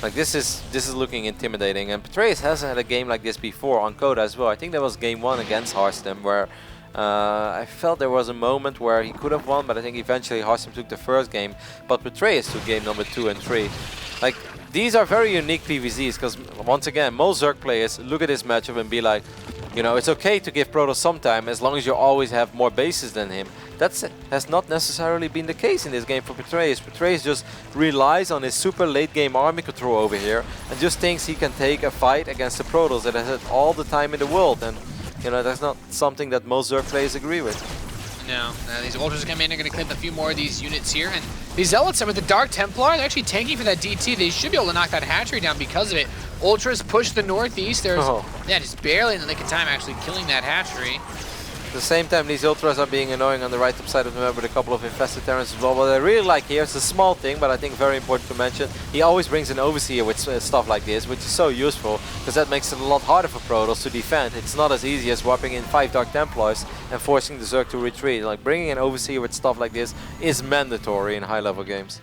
Like this is looking intimidating, and Petraeus has had a game like this before on Coda as well. I think that was game 1 against Harstem, where I felt there was a moment where he could have won, but I think eventually Harstem took the first game, but Petraeus took game number 2 and 3. Like, these are very unique PvZs, because once again, most Zerg players look at this matchup and be like, you know, it's okay to give Protoss some time as long as you always have more bases than him. That has not necessarily been the case in this game for Petraeus. Petraeus just relies on his super late game army control over here and just thinks he can take a fight against the Protoss that has had all the time in the world. And, you know, that's not something that most Zerg players agree with. No, these Ultras come in, they're going to clip a few more of these units here, and these Zealots with the Dark Templar, they're actually tanking for that DT. They should be able to knock that hatchery down because of it. Ultras push the northeast. There's, yeah, just barely in the nick of time actually killing that hatchery. At the same time, these Ultras are being annoying on the right top side of the map with a couple of infested Terrans as well. What I really like here, it's a small thing, but I think very important to mention. He always brings an Overseer with stuff like this, which is so useful, because that makes it a lot harder for Protoss to defend. It's not as easy as swapping in 5 Dark Templars and forcing the Zerg to retreat. Like, bringing an Overseer with stuff like this is mandatory in high-level games.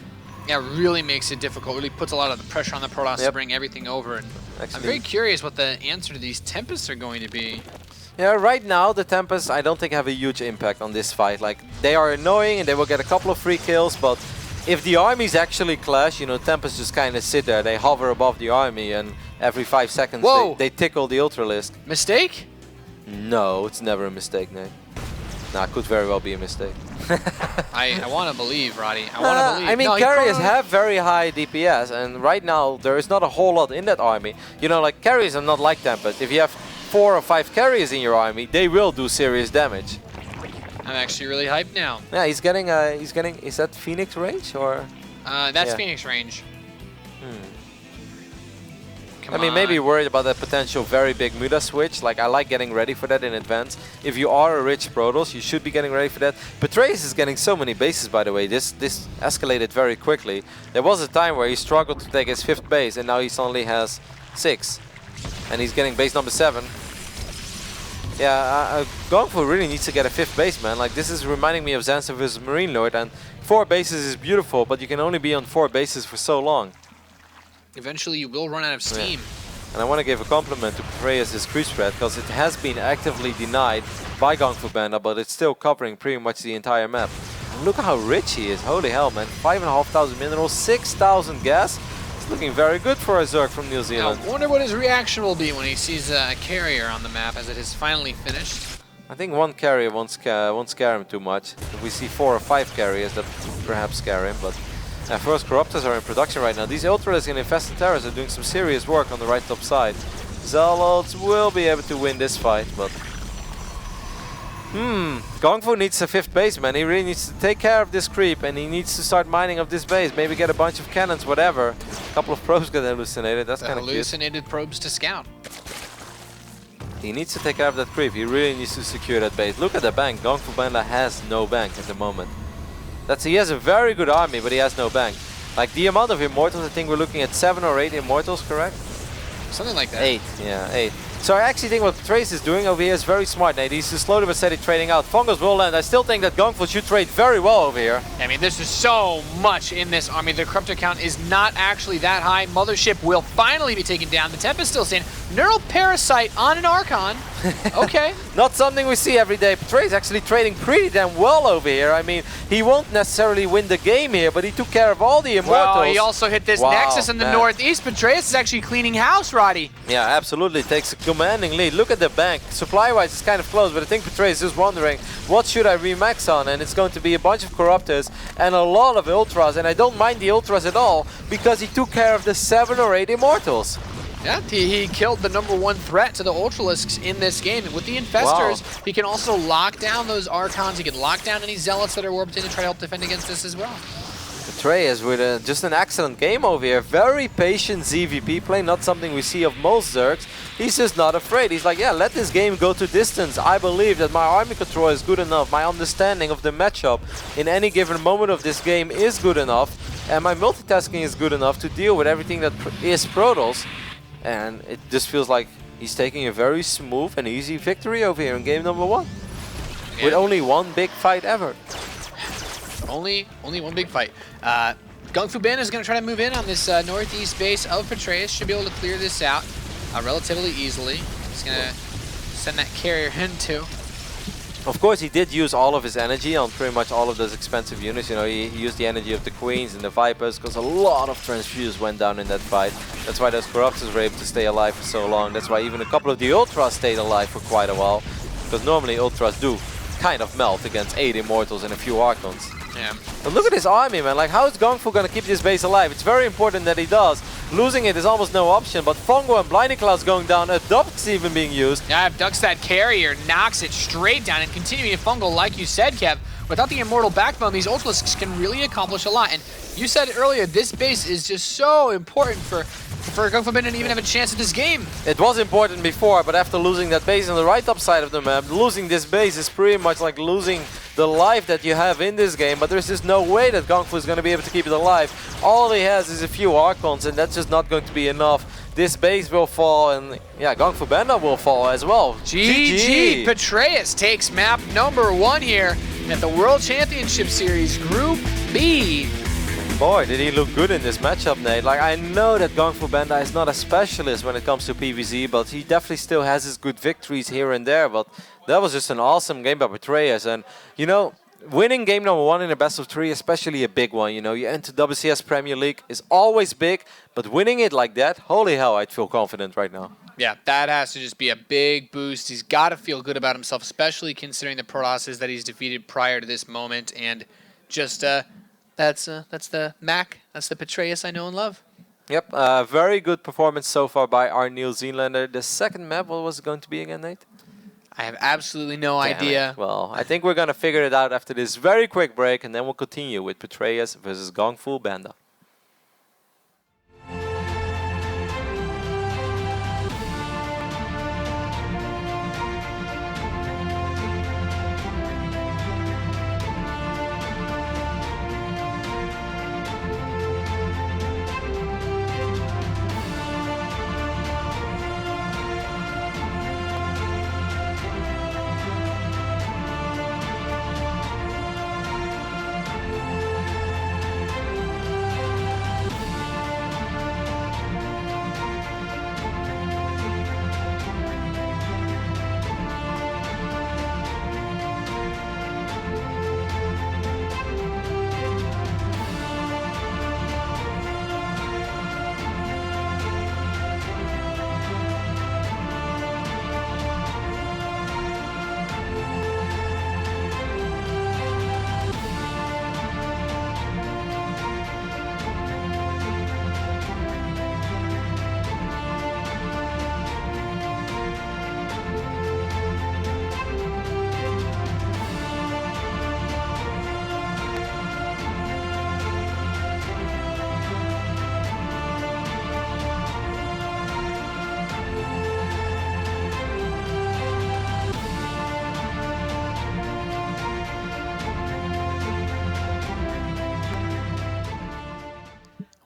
Yeah, really makes it difficult. Really puts a lot of the pressure on the Protoss to bring everything over. And I'm very curious what the answer to these Tempests are going to be. Yeah, right now the Tempests I don't think have a huge impact on this fight. Like, they are annoying and they will get a couple of free kills, but if the armies actually clash, you know, Tempests just kind of sit there. They hover above the army and every 5 seconds they tickle the Ultralisk. Mistake? No, it's never a mistake, Nate. Nah, it could very well be a mistake. I want to believe, Roddy. I want to believe. I mean, carriers have very high DPS, and right now there is not a whole lot in that army. You know, like, carriers are not like Tempest. If you have 4 or 5 carriers in your army, they will do serious damage. I'm actually really hyped now. Yeah, he's getting, is that Phoenix range or? That's Phoenix range. I mean, maybe worried about that potential very big Muda switch. Like, I like getting ready for that in advance. If you are a rich Protoss, you should be getting ready for that. Petraeus is getting so many bases, by the way. This escalated very quickly. There was a time where he struggled to take his 5th base, and now he only has 6. And he's getting base number 7. Yeah, GunGfu really needs to get a 5th base, man. Like, this is reminding me of Zanster vs Marine Lord, and 4 bases is beautiful, but you can only be on 4 bases for so long. Eventually you will run out of steam. Yeah. And I want to give a compliment to Petraeus' creep spread, because it has been actively denied by GunGFuBanDa, but it's still covering pretty much the entire map. And look how rich he is, holy hell, man. 5,500 minerals, 6,000 gas. It's looking very good for a Zerg from New Zealand. I wonder what his reaction will be when he sees a carrier on the map as it is finally finished. I think one carrier won't scare him too much. If we see 4 or 5 carriers, that perhaps scare him, but first Corruptors are in production right now. These Ultralisk and Infested Terrors are doing some serious work on the right top side. Zealots will be able to win this fight, but GunGfu needs a 5th base, man. He really needs to take care of this creep, and he needs to start mining up this base. Maybe get a bunch of cannons, whatever. A couple of probes got hallucinated. That's kind of cute. Hallucinated probes to scout. He needs to take care of that creep. He really needs to secure that base. Look at the bank. GunGFuBanDa has no bank at the moment. He has a very good army, but he has no bank. Like, the amount of Immortals, I think we're looking at 7 or 8 Immortals, correct? Something like that. 8, yeah, 8. So I actually think what Petraeus is doing over here is very smart, Nate. He's just slowly but steady trading out. Fungus will land. I still think that GunGfu should trade very well over here. I mean, there's just so much in this army. The Corruptor count is not actually that high. Mothership will finally be taken down. The Tempest still staying. Neural Parasite on an Archon. Okay. Not something we see every day. Petraeus actually trading pretty damn well over here. I mean, he won't necessarily win the game here, but he took care of all the Immortals. Well, he also hit this Nexus in the northeast. Petraeus is actually cleaning house, Roddy. Yeah, absolutely. Takes a commanding lead. Look at the bank. Supply-wise, it's kind of close, but I think Petraeus is just wondering, what should I remax on? And it's going to be a bunch of Corruptors and a lot of Ultras, and I don't mind the Ultras at all, because he took care of the 7 or 8 Immortals. Yeah, he killed the #1 threat to the Ultralisks in this game. And with the Infestors, he can also lock down those Archons. He can lock down any Zealots that are warped in to try to help defend against this as well. Petraeus with just an excellent game over here. Very patient ZvP play, not something we see of most Zergs. He's just not afraid. He's like, yeah, let this game go to distance. I believe that my army control is good enough. My understanding of the matchup in any given moment of this game is good enough. And my multitasking is good enough to deal with everything that is Protoss. And it just feels like he's taking a very smooth and easy victory over here in game #1. Yeah. With only one big fight ever. Only one big fight. GunGFuBanDa is going to try to move in on this northeast base of Petraeus. Should be able to clear this out relatively easily. He's going to send that carrier into. Of course, he did use all of his energy on pretty much all of those expensive units. You know, he used the energy of the Queens and the Vipers because a lot of transfuse went down in that fight. That's why those Corruptors were able to stay alive for so long. That's why even a couple of the Ultras stayed alive for quite a while. Because normally Ultras do kind of melt against 8 Immortals and a few Archons. Yeah. But look at his army, man. Like, how is GunGfu going to keep this base alive? It's very important that he does. Losing it is almost no option, but Fongo and Blinding Cloud's going down. A Duck's even being used. Yeah, if Duck's that carrier, knocks it straight down, and continuing to Fungal, like you said, Kev, without the Immortal Backbone, these Ultralisks can really accomplish a lot. And you said earlier, this base is just so important for GunGFuBanDa to even have a chance at this game. It was important before, but after losing that base on the right top side of the map, losing this base is pretty much like losing the life that you have in this game, but there's just no way that GunGfu is going to be able to keep it alive. All he has is a few Archons, and that's just not going to be enough. This base will fall, and yeah, GunGFuBanDa will fall as well. GG! Petraeus takes map number 1 here at the World Championship Series Group B. Boy, did he look good in this matchup, Nate. Like, I know that GunGFuBanDa is not a specialist when it comes to PvZ, but he definitely still has his good victories here and there. But that was just an awesome game by Petraeus. And, you know, winning game number 1 in a best of 3, especially a big one, you know, you enter WCS Premier League, is always big, but winning it like that, holy hell, I'd feel confident right now. Yeah, that has to just be a big boost. He's got to feel good about himself, especially considering the Protosses that he's defeated prior to this moment. And just, that's the Mac, that's the Petraeus I know and love. Yep, very good performance so far by our New Zealander. The second map, what was it going to be again, Nate? I have absolutely no idea. Well, I think we're going to figure it out after this very quick break, and then we'll continue with Petraeus versus GunGFuBanDa.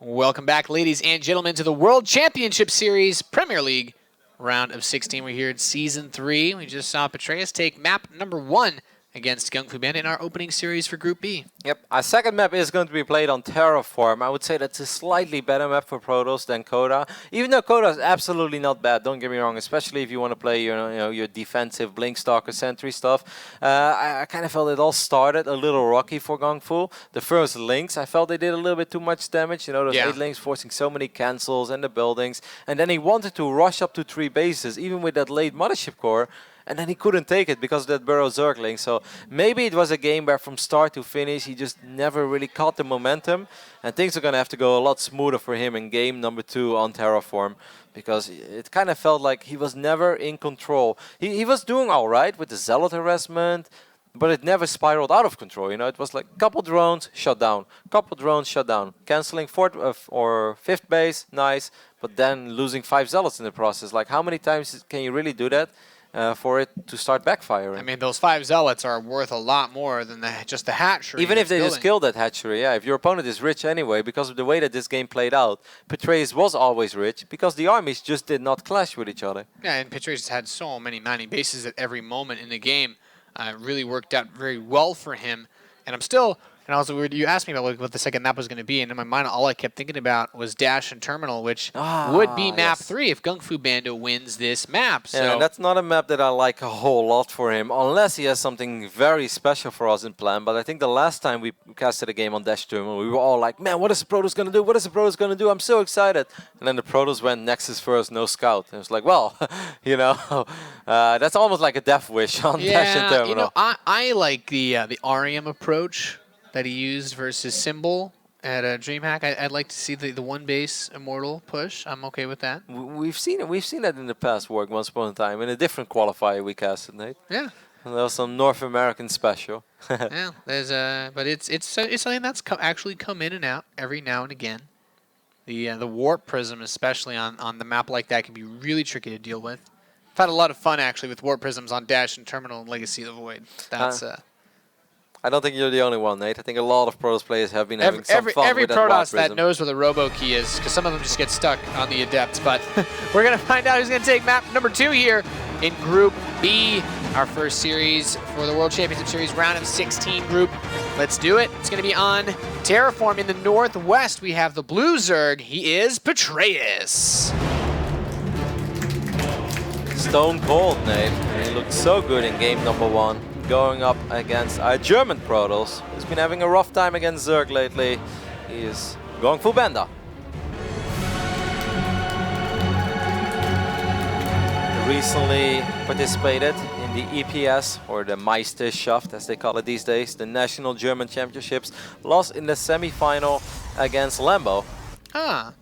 Welcome back, ladies and gentlemen, to the World Championship Series Premier League round of 16. We're here at Season 3. We just saw Petraeus take map number 1 against GunGFuBanDa in our opening series for Group B. Yep, our second map is going to be played on Terraform. I would say that's a slightly better map for Protoss than Coda. Even though Coda is absolutely not bad, don't get me wrong, especially if you want to play your defensive Blink Stalker Sentry stuff. I kind of felt it all started a little rocky for GunGfu. The first links, I felt they did a little bit too much damage. You know, those 8 links forcing so many cancels and the buildings. And then he wanted to rush up to 3 bases, even with that late Mothership Core. And then he couldn't take it because of that Burrow Zergling. So maybe it was a game where from start to finish he just never really caught the momentum. And things are going to have to go a lot smoother for him in game number 2 on Terraform. Because it kind of felt like he was never in control. He was doing all right with the Zealot harassment, but it never spiraled out of control. You know, it was like couple drones, shut down. Couple drones, shut down. Canceling 4th or 5th base, nice. But then losing 5 Zealots in the process. Like, how many times can you really do that? For it to start backfiring. I mean, those 5 Zealots are worth a lot more than just the hatchery. Even if they just kill that hatchery, yeah. If your opponent is rich anyway, because of the way that this game played out, Petraeus was always rich because the armies just did not clash with each other. Yeah, and Petraeus had so many mining bases at every moment in the game. It really worked out very well for him. And I'm still And also, you asked me about what the second map was going to be, and in my mind, all I kept thinking about was Dash and Terminal, which would be map 3 if GunGFuBanDa wins this map. So Yeah, that's not a map that I like a whole lot for him, unless he has something very special for us in plan. But I think the last time we casted a game on Dash Terminal, we were all like, man, what is the Protoss going to do? What is the Protoss going to do? I'm so excited. And then the Protoss went Nexus first, no Scout. And it was like, well, you know, that's almost like a death wish on Dash and Terminal. You know, I like the Arium approach that he used versus Symbol at DreamHack. I'd like to see the one base Immortal push. I'm okay with that. We've seen it. We've seen that in the past work once upon a time in a different qualifier we casted, Nate. Yeah. And there was some North American special. Yeah. There's but it's something that's actually come in and out every now and again. The Warp Prism, especially on the map like that, can be really tricky to deal with. I've had a lot of fun actually with Warp Prisms on Dash and Terminal and Legacy of the Void. That's I don't think you're the only one, Nate. I think a lot of Protoss players have been having some fun every with Protoss that that knows where the Robo Key is, because some of them just get stuck on the Adepts. But we're going to find out who's going to take map number 2 here in Group B, our first series for the World Championship Series round of 16 group. Let's do it. It's going to be on Terraform. In the northwest, we have the blue Zerg. He is Petraeus. Stone cold, Nate. He looked so good in game number 1. Going up against a German Protoss, who's been having a rough time against Zerg lately. He is GunGFuBanDa. Recently participated in the EPS, or the Meisterschaft as they call it these days, the National German Championships. Lost in the semi-final against Lambo. Ah.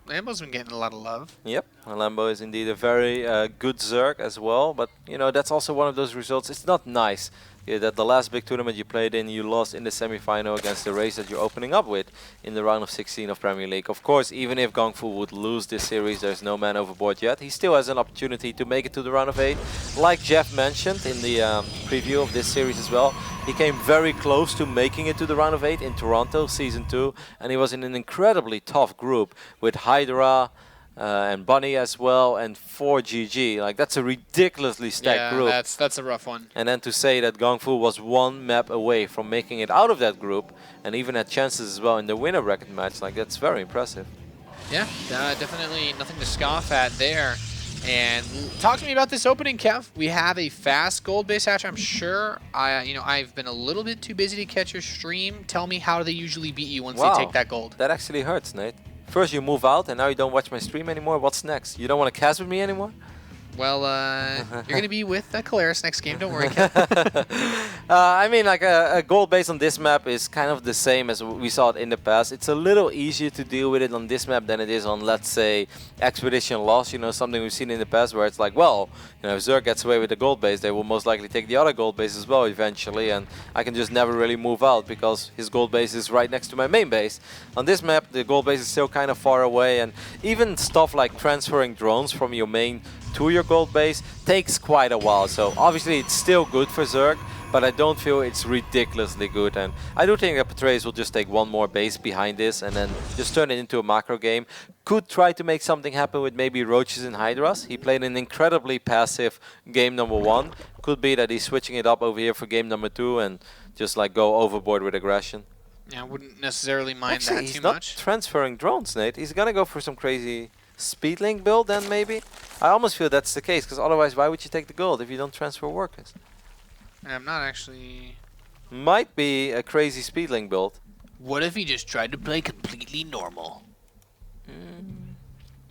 Lambo's been getting a lot of love. Yep, Lambo is indeed a very good Zerg as well, but you know, that's also one of those results. It's not nice that the last big tournament you played in, you lost in the semi-final against the race that you're opening up with in the round of 16 of Premier League. Of course, even if GunGfu would lose this series, there's no man overboard yet. He still has an opportunity to make it to the round of 8. Like Jeff mentioned in the preview of this series as well, he came very close to making it to the round of 8 in Toronto, Season 2, and he was in an incredibly tough group with Hydra, and Bunny as well, and 4GG. Like, that's a ridiculously stacked group. Yeah, that's a rough one. And then to say that GunGfu was one map away from making it out of that group, and even had chances as well in the winner bracket match, like, that's very impressive. Yeah, definitely nothing to scoff at there. And talk to me about this opening, Kev. We have a fast gold-based hatcher. I'm sure I've been a little bit too busy to catch your stream. Tell me how they usually beat you once they take that gold. That actually hurts, Nate. First you move out, and now you don't watch my stream anymore. What's next? You don't want to cast with me anymore? Well, you're going to be with Kalaris next game. Don't worry, Kev. I mean, like a gold base on this map is kind of the same as we saw it in the past. It's a little easier to deal with it on this map than it is on, let's say, Expedition Lost. You know, something we've seen in the past where it's like, well, you know, if Zerg gets away with the gold base, they will most likely take the other gold base as well eventually, and I can just never really move out because his gold base is right next to my main base. On this map, the gold base is still kind of far away, and even stuff like transferring drones from your main to your gold base takes quite a while. So obviously it's still good for Zerg, but I don't feel it's ridiculously good. And I do think that Petraeus will just take one more base behind this and then just turn it into a macro game. Could try to make something happen with maybe Ro16 and Hydras. He played an incredibly passive game number 1. Could be that he's switching it up over here for game number 2 and just like go overboard with aggression. Yeah, I wouldn't necessarily mind Actually, that he's too not much. transferring drones, Nate. He's gonna go for some crazy Speedlink build then maybe? I almost feel that's the case, because otherwise why would you take the gold if you don't transfer workers? I'm not actually... Might be a crazy Speedlink build. What if he just tried to play completely normal?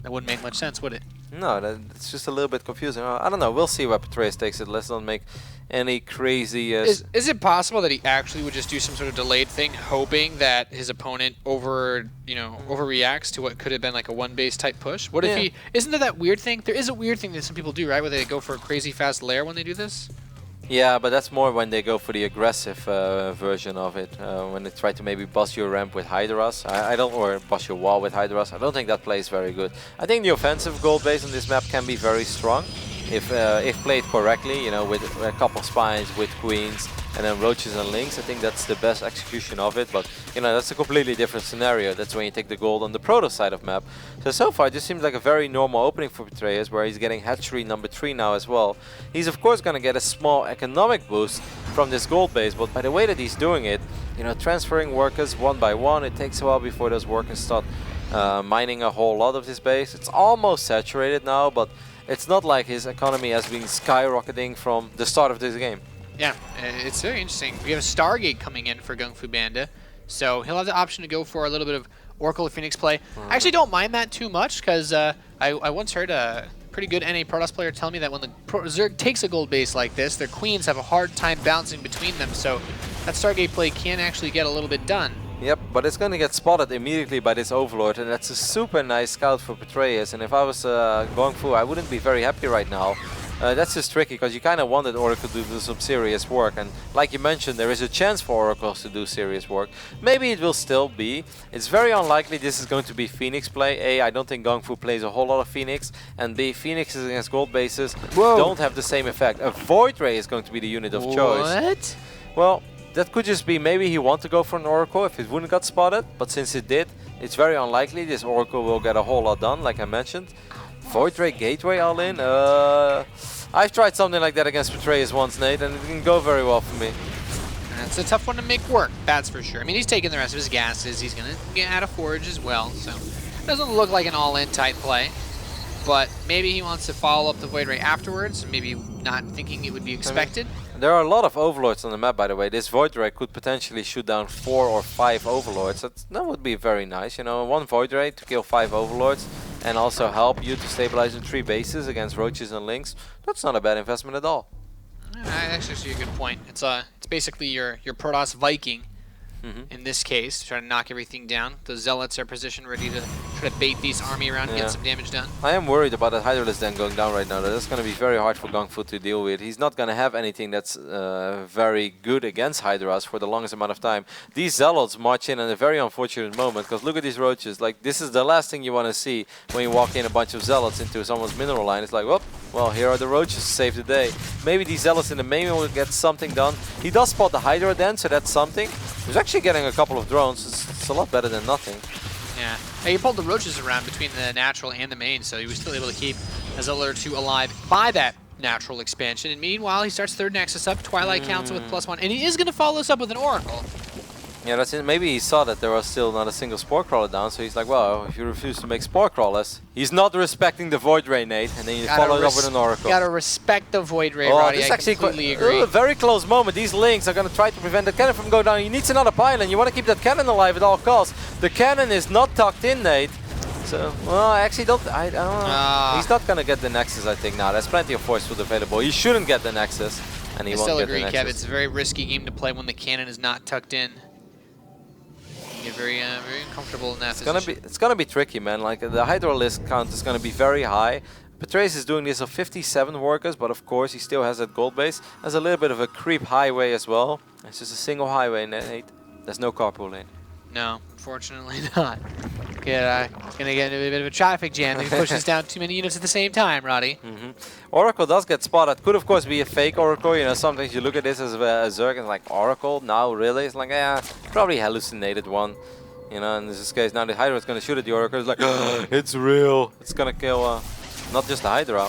That wouldn't make much sense, would it? No, it's just a little bit confusing. I don't know, we'll see where Petraeus takes it. Let's not make any crazy... Is it possible that he actually would just do some sort of delayed thing, hoping that his opponent overreacts to what could have been like a one-base type push? What if he... Isn't there that weird thing? There is a weird thing that some people do, right? Where they go for a crazy fast lair when they do this? Yeah, but that's more when they go for the aggressive version of it. When they try to maybe bust your ramp with Hydras. Or bust your wall with Hydras. I don't think that plays very good. I think the offensive gold base on this map can be very strong. If played correctly, you know, with a couple spines, with queens, and then roaches and links, I think that's the best execution of it. But, you know, that's a completely different scenario. That's when you take the gold on the Protoss side of map. So far, it just seems like a very normal opening for Petraeus, where he's getting hatchery number 3 now as well. He's, of course, going to get a small economic boost from this gold base, but by the way that he's doing it, you know, transferring workers one by one. It takes a while before those workers start mining a whole lot of this base. It's almost saturated now, but it's not like his economy has been skyrocketing from the start of this game. Yeah, it's very interesting. We have a Stargate coming in for GunGFuBanDa, so he'll have the option to go for a little bit of Oracle or Phoenix play. I actually don't mind that too much, because I once heard a pretty good NA Protoss player tell me that when the Zerg takes a gold base like this, their queens have a hard time bouncing between them, so that Stargate play can actually get a little bit done. Yep, but it's going to get spotted immediately by this Overlord, and that's a super nice scout for Petraeus. And if I was GungFu, I wouldn't be very happy right now. That's just tricky, because you kind of wanted Oracle to do some serious work, and like you mentioned, there is a chance for Oracles to do serious work. Maybe it will still be. It's very unlikely this is going to be Phoenix play. A, I don't think GungFu plays a whole lot of Phoenix, and B, Phoenixes against gold bases don't have the same effect. A Void Ray is going to be the unit of choice. What? Well, that could just be maybe he wanted to go for an Oracle if it wouldn't got spotted, but since it did, it's very unlikely this Oracle will get a whole lot done, like I mentioned. Void Ray Gateway all in? I've tried something like that against Petraeus once, Nate, and it didn't go very well for me. It's a tough one to make work, that's for sure. I mean, he's taking the rest of his gases. He's going to add a forge as well, so it doesn't look like an all-in type play. But maybe he wants to follow up the Void Ray afterwards, maybe not thinking it would be expected. There are a lot of Overlords on the map, by the way. This Void Ray could potentially shoot down 4 or 5 Overlords. That would be very nice, you know, 1 Void Ray to kill 5 Overlords and also help you to stabilize in 3 bases against Roaches and Lynx. That's not a bad investment at all. That's actually a good point. It's basically your Protoss Viking in this case, to try to knock everything down. The Zealots are positioned ready to try to bait these army around and get some damage done. I am worried about that Hydralisk Den going down right now. That's going to be very hard for GungFu to deal with. He's not going to have anything that's very good against Hydras for the longest amount of time. These Zealots march in at a very unfortunate moment, because look at these Roaches. Like, this is the last thing you want to see when you walk in a bunch of Zealots into someone's mineral line. It's like, whoop, well, here are the Roaches to save the day. Maybe these Zealots in the main will get something done. He does spot the Hydra Den, so that's something. He's actually getting a couple of drones. It's a lot better than nothing. Yeah. He pulled the Roaches around between the natural and the main, so he was still able to keep a Zealot or 2 alive by that natural expansion. And meanwhile, he starts third Nexus up, Twilight Council with +1, and he is going to follow this up with an Oracle. Yeah, that's it. Maybe he saw that there was still not a single Spore Crawler down, so he's like, well, if you refuse to make Spore Crawlers, he's not respecting the Void Ray, Nate, and then you follow it up with an Oracle. Gotta respect the Void Ray, Roddy. This I actually completely agree. A very close moment. These Lynx are going to try to prevent the cannon from going down. He needs another pylon. You want to keep that cannon alive at all costs. The cannon is not tucked in, Nate. So, well, I actually don't. I don't know. He's not going to get the Nexus, I think. Now, there's plenty of force field available. He shouldn't get the Nexus, and he won't still get agree, the Nexus. Kev. It's a very risky game to play when the cannon is not tucked in. You get very uncomfortable in that position. It's gonna be tricky, man. Like, the Hydralisk count is gonna be very high. Petraeus is doing this of 57 workers, but of course he still has that gold base. Has a little bit of a creep highway as well. It's just a single highway, Nate. There's no carpool lane. No, unfortunately not. Gonna get into a bit of a traffic jam. He pushes down too many units at the same time, Roddy. Oracle does get spotted. Could of course be a fake Oracle. You know, sometimes you look at this as a Zerg and like, Oracle? Now really? It's like, yeah, probably hallucinated one. You know, in this case, now the Hydra is gonna shoot at the Oracle. It's like, it's real. It's gonna kill not just the Hydra.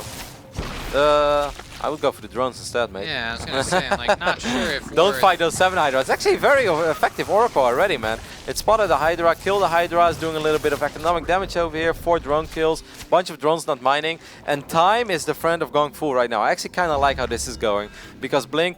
I would go for the drones instead, mate. Yeah, I was gonna say, I'm like, not sure if Don't fight those 7 Hydra. It's actually a very effective Oracle already, man. It spotted the Hydra, killed the Hydra, is doing a little bit of economic damage over here. 4 drone kills, bunch of drones not mining. And time is the friend of GungFu right now. I actually kind of like how this is going, because Blink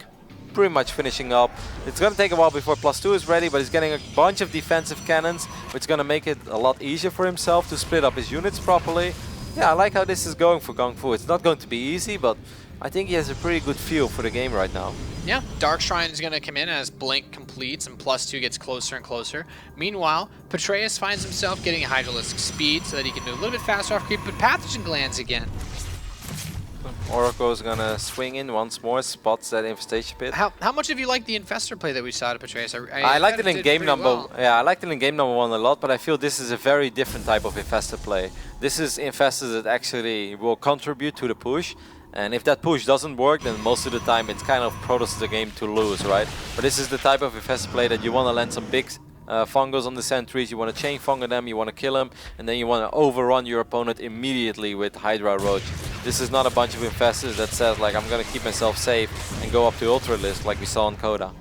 pretty much finishing up. It's going to take a while before +2 is ready, but he's getting a bunch of defensive cannons, which is going to make it a lot easier for himself to split up his units properly. Yeah, I like how this is going for GungFu. It's not going to be easy, but I think he has a pretty good feel for the game right now. Yeah, Dark Shrine is going to come in as Blink completes and +2 gets closer and closer. Meanwhile, Petraeus finds himself getting a Hydralisk speed so that he can do a little bit faster off creep, but Pathogen glands again. Oracle is going to swing in once more, spots that infestation pit. How much have you liked the Infestor play that we saw to Petraeus? I liked it in game number. Yeah, I liked it in game number 1 a lot, but I feel this is a very different type of Infestor play. This is Infestors that actually will contribute to the push. And if that push doesn't work, then most of the time it's kind of Protoss the game to lose, right? But this is the type of Infestor play that you want to land some big fungos on the sentries, you want to chain fungo them, you want to kill them, and then you want to overrun your opponent immediately with Hydra Roach. This is not a bunch of Infestors that says, like, I'm going to keep myself safe and go up to Ultralisk like we saw in Coda.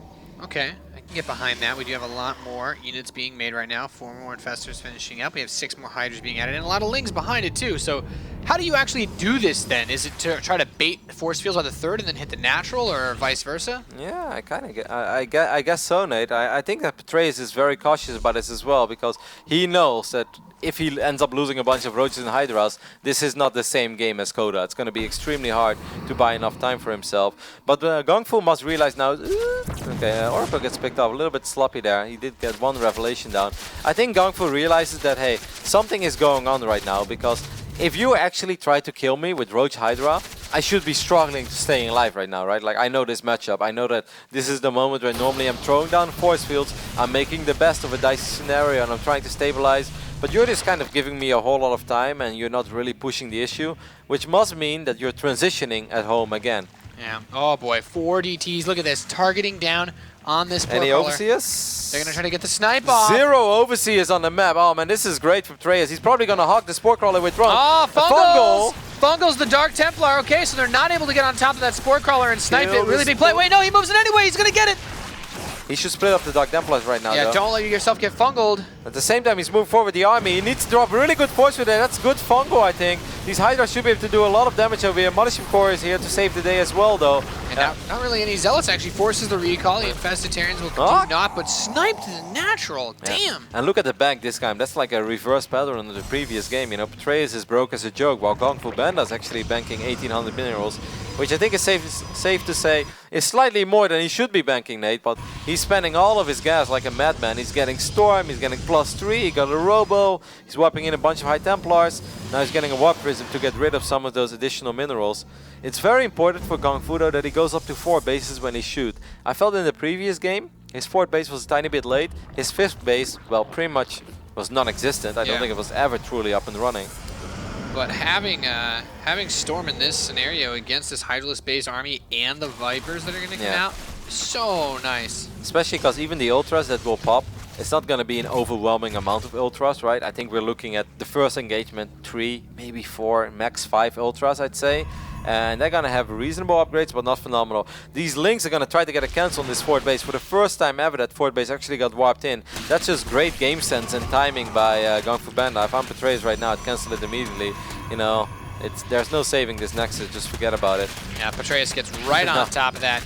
Okay, can get behind that. We do have a lot more units being made right now. 4 more Infestors finishing up. We have 6 more Hydras being added, and a lot of Lings behind it too. So how do you actually do this then? Is it to try to bait force fields by the 3rd and then hit the natural, or vice versa? Yeah, I kind of get. I guess so, Nate. I think that Petraeus is very cautious about this as well, because he knows that if he ends up losing a bunch of Roaches and Hydras, this is not the same game as Coda. It's going to be extremely hard to buy enough time for himself. But GunGFu must realize now. Okay, Oracle gets picked up a little bit sloppy there. He did get 1 revelation down. I think GunGFu realizes that, hey, something is going on right now, because if you actually try to kill me with Roach Hydra, I should be struggling to stay alive right now, right? Like, I know this matchup. I know that this is the moment where normally I'm throwing down force fields, I'm making the best of a dicey scenario, and I'm trying to stabilize. But you're just kind of giving me a whole lot of time, and you're not really pushing the issue, which must mean that you're transitioning at home again. Yeah. Oh boy, 4 DTs. Look at this, targeting down on this Any Portcaller. overseers? They're gonna try to get the snipe off. 0 overseers on the map. Oh man, this is great for Petraeus. He's probably gonna hog the Spore Crawler with drone. Oh, Fungals! Fungals the Dark Templar. Okay, so they're not able to get on top of that Spore Crawler and snipe it. Really big play. Wait, no, he moves it anyway. He's gonna get it. He should split up the Dark Templars right now, Yeah, though. don't let yourself get fungled. At the same time, he's moving forward the army. He needs to drop really good force with it. That's good fungo, I think. These Hydras should be able to do a lot of damage over here. Mothership Core is here to save the day as well, though. And not really any Zealots actually forces the recall. The Infestitarians will do not, but sniped the natural. Damn. And look at the bank this time. That's like a reverse pattern of the previous game. You know, Petraeus is broke as a joke, while GunGFuBanDa is actually banking 1800 minerals, which I think is safe to say is slightly more than he should be banking, Nate. But he's spending all of his gas like a madman. He's getting Storm, he's getting +3, he got a Robo, he's wiping in a bunch of High Templars. Now he's getting a Warp Prism to get rid of some of those additional minerals. It's very important for GunGFu though that he goes up to 4 bases when he shoot. I felt in the previous game, his 4th base was a tiny bit late. His 5th base, well, pretty much was non-existent. I don't think it was ever truly up and running. But having Storm in this scenario against this Hydralisk-based army and the Vipers that are going to come out, so nice. Especially because even the Ultras that will pop, it's not going to be an overwhelming amount of Ultras, right? I think we're looking at the first engagement 3, maybe 4, max 5 Ultras, I'd say. And they're going to have reasonable upgrades, but not phenomenal. These Lings are going to try to get a cancel on this 4th base. For the first time ever, that 4th base actually got warped in. That's just great game sense and timing by GunGFuBanDa. If I'm Petraeus right now, I'd cancel it immediately. You know, there's no saving this Nexus, just forget about it. Yeah, Petraeus gets right on top of that.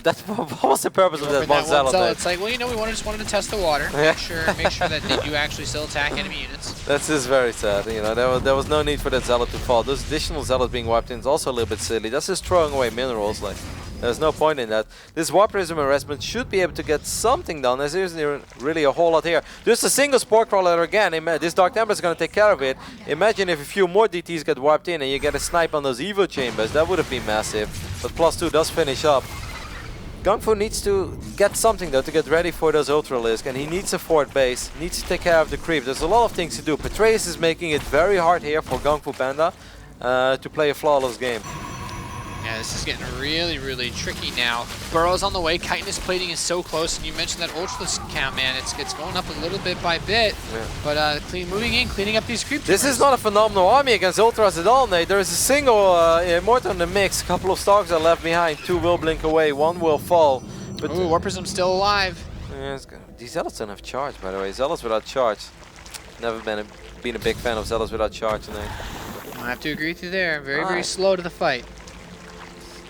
What was the purpose of that one Zealot? It's like, well, you know, we just wanted to test the water. Make sure that they do actually still attack enemy units. That's just very sad. You know, there was no need for that Zealot to fall. Those additional Zealots being wiped in is also a little bit silly. That's just throwing away minerals. Like, there's no point in that. This Warp Prism harassment should be able to get something done. There isn't really a whole lot here. Just a single Spore Crawler again. This Dark Templar is going to take care of it. Imagine if a few more DTs get wiped in and you get a snipe on those Evo chambers. That would have been massive. But +2 does finish up. GunGFu needs to get something though to get ready for those Ultralisk, and he needs a 4th base, needs to take care of the creep. There's a lot of things to do. Petraeus is making it very hard here for GunGFuBanDa to play a flawless game. Yeah, this is getting really, really tricky now. Burrow's on the way. Chitinous plating is so close, and you mentioned that Ultralisk count, man. It's going up a little bit by bit, but moving in, cleaning up these creep. This is not a phenomenal army against Ultras at all, Nate. There is a single Immortal in the mix. A couple of Stalks are left behind. 2 will blink away. 1 will fall. But Warp Prism's still alive. Yeah, these Zealots don't have charge, by the way. Zealots without charge. Never been a big fan of Zealots without charge, Nate. I have to agree with you there. Very slow to the fight.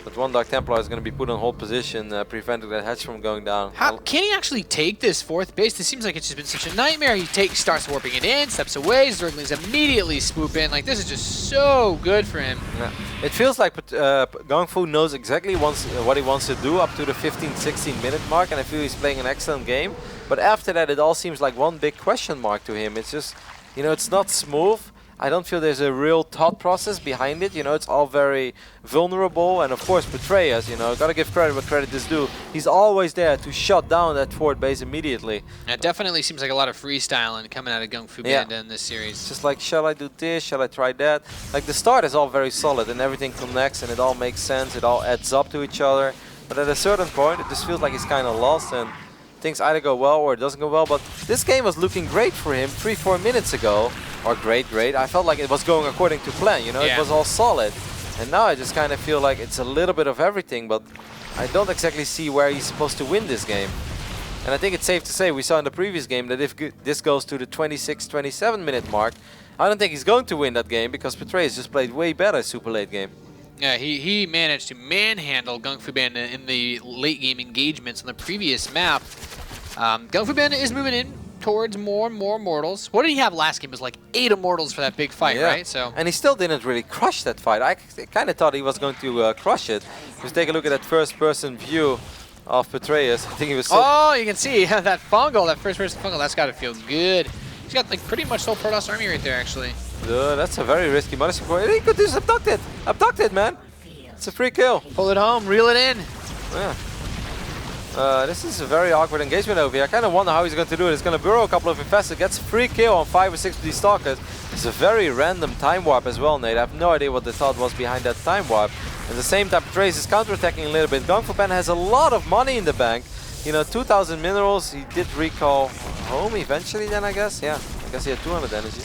But 1 Dark Templar is going to be put on hold position, preventing that hatch from going down. How can he actually take this 4th base? This seems like it's just been such a nightmare. He starts warping it in, steps away, Zerglings immediately swoop in. Like, this is just so good for him. Yeah. It feels like GunGFu knows exactly what he wants to do up to the 15-16 minute mark, and I feel he's playing an excellent game. But after that, it all seems like one big question mark to him. It's just, you know, it's not smooth. I don't feel there's a real thought process behind it. You know, it's all very vulnerable. And of course, Petraeus, you know, gotta give credit where credit is due. He's always there to shut down that 4th base immediately. It definitely seems like a lot of freestyling coming out of GunGFuBanDa in this series. It's just like, shall I do this? Shall I try that? Like, the start is all very solid and everything connects and it all makes sense. It all adds up to each other. But at a certain point, it just feels like he's kind of lost and things either go well or it doesn't go well. But this game was looking great for him 3-4 minutes ago. Or great. I felt like it was going according to plan, you know, it was all solid. And now I just kind of feel like it's a little bit of everything, but I don't exactly see where he's supposed to win this game. And I think it's safe to say, we saw in the previous game that if this goes to the 26-27 minute mark, I don't think he's going to win that game because Petraeus just played way better super late game. Yeah, he managed to manhandle GunGFuBanDa in the late game engagements on the previous map. GunGFuBanDa is moving in towards more and more immortals. What did he have last game? It was like 8 immortals for that big fight, right? So, and he still didn't really crush that fight. I kind of thought he was going to crush it. Just take a look at that first-person view of Petraeus. I think he was so... Oh, you can see that fungal, that first-person fungal. That's got to feel good. He's got like pretty much whole Protoss army right there, actually. That's a very risky money support. He could just abduct it. Abduct it, man. It's a free kill. Pull it home, reel it in. Yeah. This is a very awkward engagement over here. I kind of wonder how he's going to do it. He's going to burrow a couple of infestors, gets a free kill on 5 or 6 of these stalkers. It's a very random time warp as well, Nate. I have no idea what the thought was behind that time warp. At the same time, Petraeus is counterattacking a little bit. GunGFuBanDa has a lot of money in the bank. You know, 2,000 minerals. He did recall home eventually then, I guess. Yeah, I guess he had 200 energy.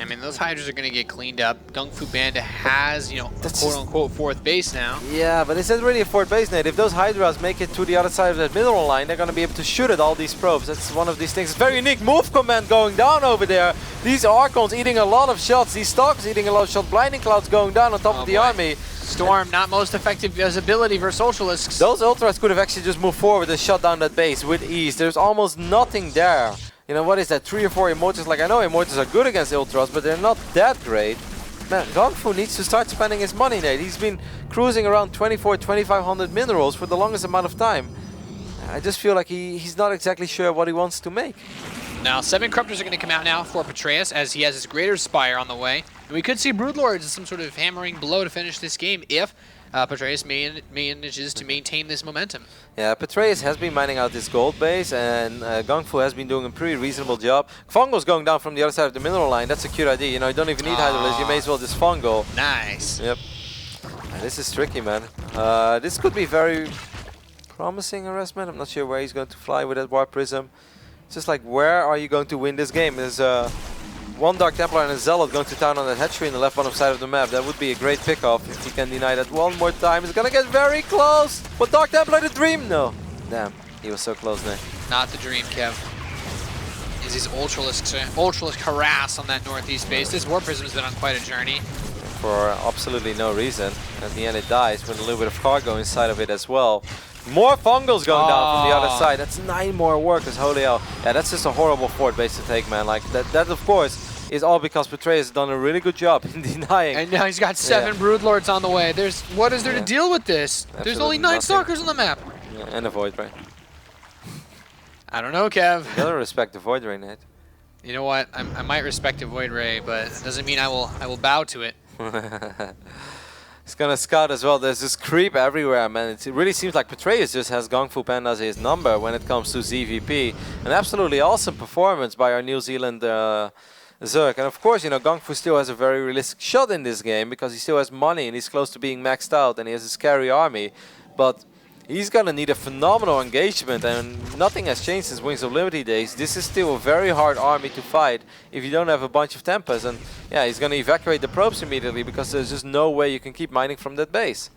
I mean, those Hydras are going to get cleaned up. GunGFuBanDa has, you know, quote-unquote fourth base now. Yeah, but is that really a fourth base, Nate? If those Hydras make it to the other side of that mineral line, they're going to be able to shoot at all these probes. That's one of these things. It's very unique move command going down over there. These Archons eating a lot of shots. These Stalkers eating a lot of shots. Blinding Clouds going down on top of the army. Storm, not most effective visibility versus Ultralisks. Those Ultras could have actually just moved forward and shut down that base with ease. There's almost nothing there. You know, what is that, 3 or 4 Immortals? Like, I know Immortals are good against Ultras, but they're not that great. Man, GunGfu needs to start spending his money, Nate. He's been cruising around 2,500 minerals for the longest amount of time. I just feel like he's not exactly sure what he wants to make. Now, 7 Corruptors are going to come out now for Petraeus as he has his Greater Spire on the way. And we could see Broodlords as some sort of hammering blow to finish this game if Petraeus manages to maintain this momentum. Yeah, Petraeus has been mining out this gold base, and GunGfu has been doing a pretty reasonable job. Fungo's going down from the other side of the mineral line. That's a cute idea. You know, you don't even need Hydralisk. You may as well just Fungo. Nice. Yep. This is tricky, man. This could be very promising harassment. I'm not sure where he's going to fly with that Warp Prism. It's just like, where are you going to win this game? There's one Dark Templar and a Zealot going to town on that hatchery in the left bottom side of the map. That would be a great pickoff if he can deny that one more time. He's gonna get very close. But Dark Templar the dream? No. Damn, he was so close there. Not the dream, Kev. Is his Ultralisk harass on that northeast base. This Warp Prism has been on quite a journey. For absolutely no reason. At the end it dies with a little bit of cargo inside of it as well. More Fungals going down from the other side. That's 9 more workers, holy hell. Yeah, that's just a horrible fort base to take, man. Like, that of course, is all because Petraeus has done a really good job in denying. And now he's got 7 Broodlords on the way. What is there to deal with this? Absolutely There's only 9 Stalkers on the map. Yeah, and a Void Ray. I don't know, Kev. You gotta respect the Void Ray, Nate. You know what? I might respect a Void Ray, but it doesn't mean I will bow to it. He's gonna scout as well. There's this creep everywhere, man. It really seems like Petraeus just has GunGFuBanDa as his number when it comes to ZvP. An absolutely awesome performance by our New Zealand Zerg. And of course, you know, GunGfu still has a very realistic shot in this game because he still has money and he's close to being maxed out and he has a scary army. But he's gonna need a phenomenal engagement, and nothing has changed since Wings of Liberty days. This is still a very hard army to fight if you don't have a bunch of Tempas. And yeah, he's gonna evacuate the probes immediately because there's just no way you can keep mining from that base.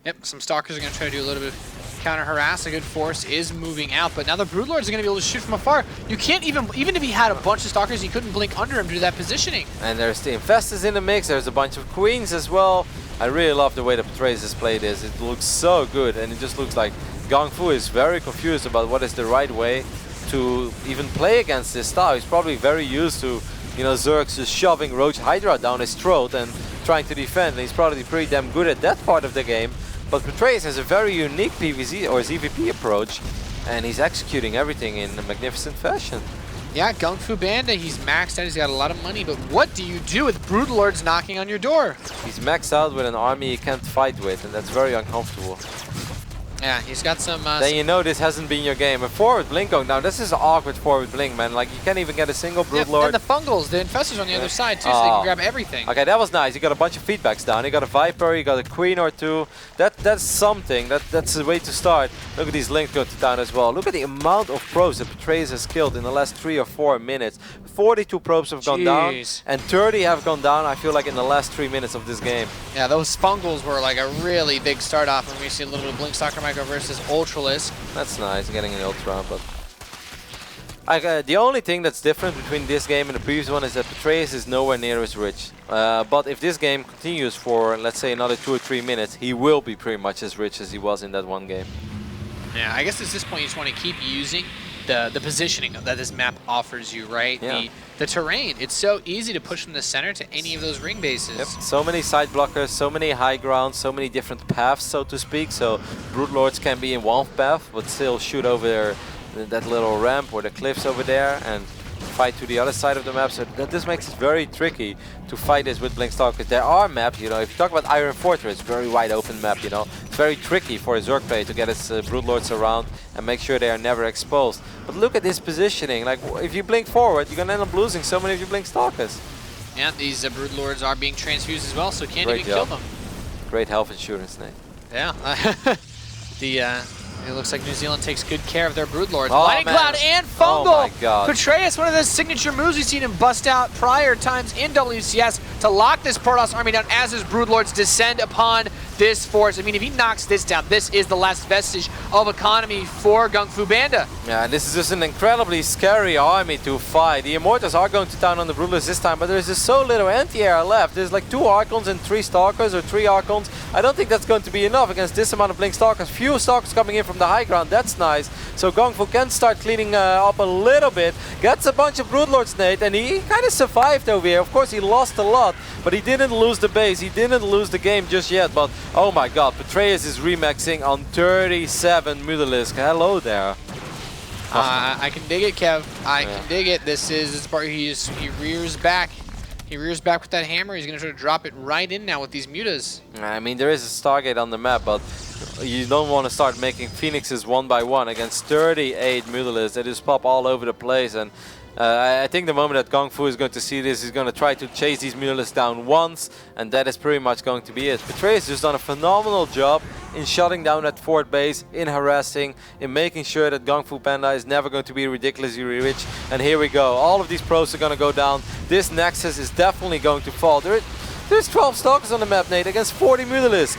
Yep, some Stalkers are gonna try to do a little bit of counter-harass. A good force is moving out, but now the Broodlords are gonna be able to shoot from afar. You can't even if he had a bunch of Stalkers, he couldn't blink under him due to that positioning. And there's the Infestors in the mix, there's a bunch of Queens as well. I really love the way the Petraeus has played this. It looks so good, and it just looks like GunGfu is very confused about what is the right way to even play against this style. He's probably very used to, you know, Zergs just shoving Roach Hydra down his throat and trying to defend, and he's probably pretty damn good at that part of the game. But Petraeus has a very unique PvZ or ZvP approach, and he's executing everything in a magnificent fashion. Yeah, GunGFuBanDa, he's maxed out, he's got a lot of money, but what do you do with Broodlords knocking on your door? He's maxed out with an army he can't fight with, and that's very uncomfortable. Yeah, he's got some... then you know this hasn't been your game. A forward blink going down. This is awkward forward blink, man. Like, you can't even get a single Broodlord. And the Fungals, the Infestors on the other side, too, so they can grab everything. Okay, that was nice. You got a bunch of feedbacks down. You got a Viper, you got a Queen or two. That's something. That's the way to start. Look at these links going to town as well. Look at the amount of probes that Petraeus has killed in the last 3 or 4 minutes. 42 probes have gone down, and 30 have gone down, I feel like, in the last 3 minutes of this game. Yeah, those Fungals were like a really big start off when we see a little bit of Blink Stalker Micro versus Ultralisk. That's nice, getting an Ultra, but... the only thing that's different between this game and the previous one is that Petraeus is nowhere near as rich. But if this game continues for, let's say, another 2 or 3 minutes, he will be pretty much as rich as he was in that one game. Yeah, I guess at this point you just want to keep using the positioning that this map offers you, right? Yeah. The terrain. It's so easy to push from the center to any of those ring bases. Yep. So many side blockers, so many high grounds, so many different paths, so to speak. So Broodlords can be in one path, but still shoot over that little ramp or the cliffs over there and fight to the other side of the map. So this makes it very tricky to fight this with Blink Stalkers. There are maps, you know, if you talk about Iron Fortress, very wide open map, you know. It's very tricky for a Zerg player to get his Broodlords around and make sure they are never exposed. But look at this positioning. Like, if you blink forward, you're gonna end up losing so many of your Blink Stalkers. Yeah, these Broodlords are being transfused as well, so can't even kill them. Great health insurance, Nate. Yeah. It looks like New Zealand takes good care of their Broodlords. Oh, Lightning Cloud and Fungal! Oh my god. Petraeus, one of those signature moves we've seen him bust out prior times in WCS to lock this Protoss army down as his Broodlords descend upon this force. I mean, if he knocks this down, this is the last vestige of economy for GunGFuBanDa. Yeah, this is just an incredibly scary army to fight. The Immortals are going to town on the Broodlords this time, but there's just so little anti-air left. There's like 2 Archons and 3 Stalkers, or 3 Archons. I don't think that's going to be enough against this amount of Blink Stalkers. Few Stalkers coming in from the high ground, that's nice. So GunGfu can start cleaning up a little bit. Gets a bunch of Broodlords, Nate, and he kind of survived over here. Of course, he lost a lot, but he didn't lose the base. He didn't lose the game just yet, but oh my god, Petraeus is remaxing on 37 Mutalisk. Hello there. I can dig it, Kev. I can dig it. This part he rears back. He rears back with that hammer. He's going to try to drop it right in now with these mutas. I mean, there is a Stargate on the map, but you don't want to start making Phoenixes one by one against 38 Mutalisks. They just pop all over the place, and I think the moment that GunGfu is going to see this, he's going to try to chase these Mutalisks down once, and that is pretty much going to be it. Petraeus has just done a phenomenal job in shutting down that fort base, in harassing, in making sure that GunGFuBanDa is never going to be ridiculously rich. And here we go. All of these pros are going to go down. This Nexus is definitely going to fall. There's 12 Stalkers on the map, Nate, against 40 Mutalisks.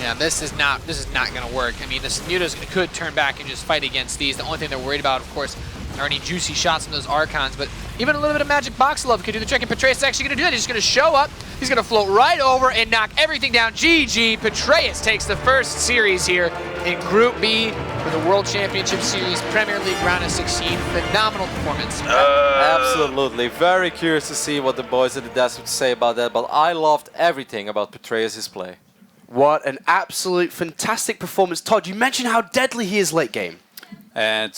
Yeah, this is not going to work. I mean, this mutas could turn back and just fight against these. The only thing they're worried about, of course, are any juicy shots from those Archons, but even a little bit of Magic Box Love could do the trick, and Petraeus is actually going to do that. He's just going to show up, he's going to float right over and knock everything down. GG, Petraeus takes the first series here in Group B for the World Championship Series Premier League round of 16. Phenomenal performance. Absolutely. Very curious to see what the boys at the desk would say about that, but I loved everything about Petraeus' play. What an absolute fantastic performance. Todd, you mentioned how deadly he is late game. And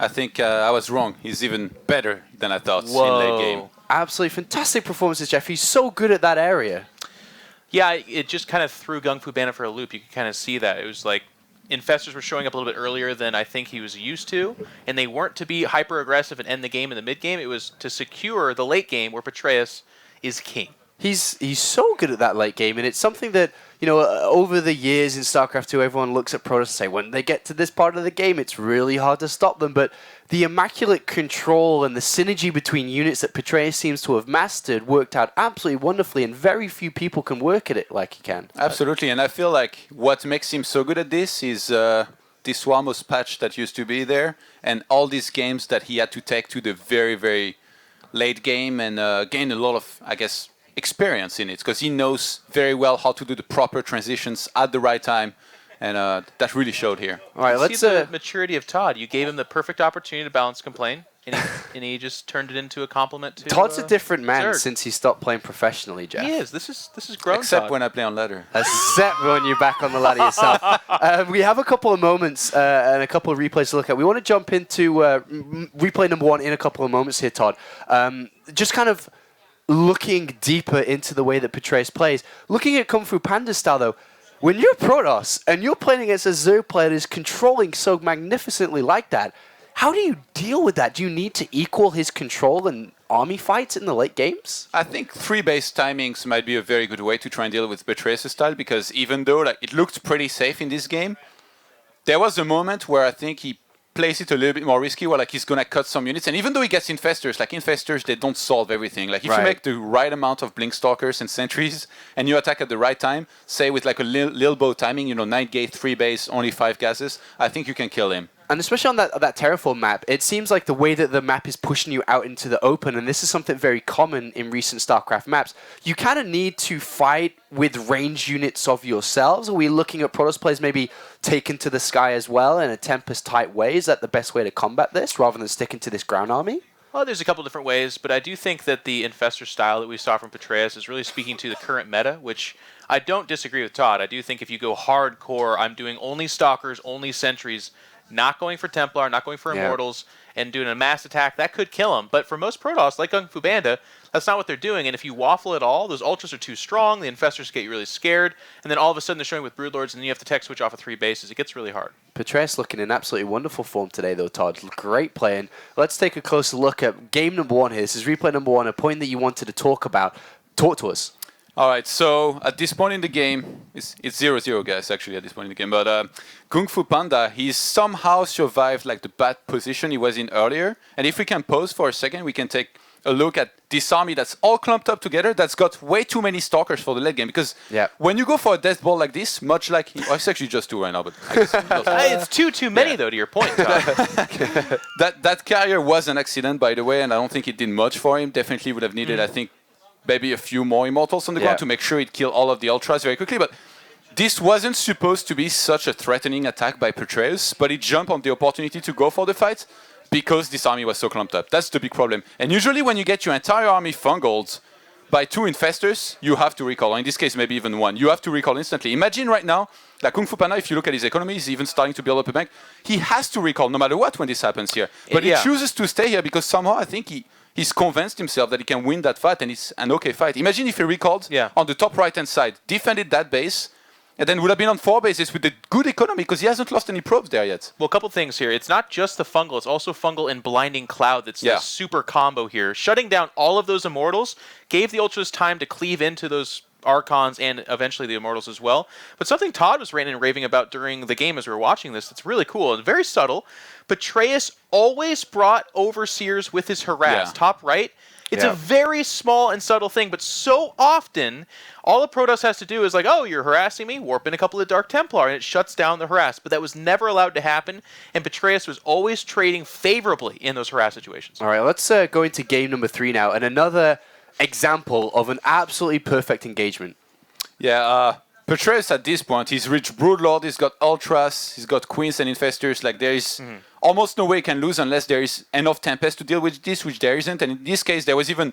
I think I was wrong. He's even better than I thought in late game. Absolutely fantastic performances, Jeff. He's so good at that area. Yeah, it just kind of threw GunGFuBanDa for a loop. You could kind of see that. It was like Infestors were showing up a little bit earlier than I think he was used to, and they weren't to be hyper-aggressive and end the game in the mid-game. It was to secure the late game where Petraeus is king. He's so good at that late game, and it's something that, you know, over the years in StarCraft II, everyone looks at Protoss and say, when they get to this part of the game, it's really hard to stop them. But the immaculate control and the synergy between units that Petraeus seems to have mastered worked out absolutely wonderfully, and very few people can work at it like he can. Absolutely, and I feel like what makes him so good at this is this Wamos patch that used to be there, and all these games that he had to take to the very, very late game, and gain a lot of, I guess, experience in it, because he knows very well how to do the proper transitions at the right time, and that really showed here. All right, let's see the maturity of Todd. You gave him the perfect opportunity to balance complain, and he just turned it into a compliment to Todd's a different man Zerg. since he stopped playing professionally, Jeff. He is. This is grown. Except Todd. when I play on ladder. Except when you're back on the ladder yourself. We have a couple of moments and a couple of replays to look at. We want to jump into replay number 1 in a couple of moments here, Todd. Just kind of looking deeper into the way that Petraeus plays. Looking at GunGFuBanDa's style, though, when you're Protoss and you're playing against a Zerg player that is controlling so magnificently like that, how do you deal with that? Do you need to equal his control in army fights in the late games? I think 3-base timings might be a very good way to try and deal with Petraeus' style, because even though like it looked pretty safe in this game, there was a moment where I think he plays it a little bit more risky, where like he's gonna cut some units, and even though he gets infestors, like infestors, they don't solve everything. Like if you make the right amount of blink stalkers and sentries, and you attack at the right time, say with like a little bow timing, 9 gate, 3 base, only 5 gases, I think you can kill him. And especially on that Terraform map, it seems like the way that the map is pushing you out into the open, and this is something very common in recent StarCraft maps, you kind of need to fight with range units of yourselves. Are we looking at Protoss players maybe taken to the sky as well in a Tempest-type way? Is that the best way to combat this, rather than sticking to this ground army? Well, there's a couple different ways, but I do think that the Infestor style that we saw from Petraeus is really speaking to the current meta, which I don't disagree with Todd. I do think if you go hardcore, I'm doing only Stalkers, only Sentries, not going for Templar, not going for Immortals, and doing a mass attack, that could kill them. But for most Protoss, like GunGFuBanDa, that's not what they're doing. And if you waffle at all, those Ultras are too strong, the Infestors get really scared, and then all of a sudden they're showing with Broodlords, and then you have to tech switch off of 3 bases. It gets really hard. Petraeus looking in absolutely wonderful form today, though, Todd. Great playing. Let's take a closer look at game number 1 here. This is replay number 1, a point that you wanted to talk about. Talk to us. All right, so at this point in the game, it's 0-0, guys, actually, at this point in the game. But GunGFuBanDa, he's somehow survived like the bad position he was in earlier. And if we can pause for a second, we can take a look at this army that's all clumped up together, that's got way too many Stalkers for the late game. Because when you go for a death ball like this, much like... it's actually just 2 right now, but... I guess it's too many, though, to your point, Todd. that carrier was an accident, by the way, and I don't think it did much for him. Definitely would have needed, I think, maybe a few more Immortals on the ground to make sure it killed all of the Ultras very quickly. But this wasn't supposed to be such a threatening attack by Petraeus, but he jumped on the opportunity to go for the fight because this army was so clumped up. That's the big problem. And usually when you get your entire army fungled by 2 Infestors, you have to recall. Or in this case, maybe even 1. You have to recall instantly. Imagine right now, like GunGFuBanDa, if you look at his economy, he's even starting to build up a bank. He has to recall no matter what when this happens here. But he chooses to stay here because somehow I think he's convinced himself that he can win that fight, and it's an okay fight. Imagine if he recalled on the top right-hand side, defended that base, and then would have been on 4 bases with a good economy because he hasn't lost any probes there yet. Well, a couple things here. It's not just the fungal, it's also fungal and blinding cloud that's a super combo here. Shutting down all of those Immortals gave the Ultras time to cleave into those Archons and eventually the Immortals as well. But something Todd was ranting and raving about during the game as we were watching this that's really cool and very subtle. Petraeus always brought Overseers with his harass. Top right. It's a very small and subtle thing, but so often, all the Protoss has to do is like, oh, you're harassing me, warp in a couple of Dark Templar, and it shuts down the harass. But that was never allowed to happen, and Petraeus was always trading favorably in those harass situations. All right, let's go into game number 3 now, and another example of an absolutely perfect engagement. Petraeus at this point, he's reached Broodlord, he's got Ultras, he's got Queens and Infestors. Like there is almost no way he can lose unless there is enough Tempest to deal with this, which there isn't. And in this case, there was even,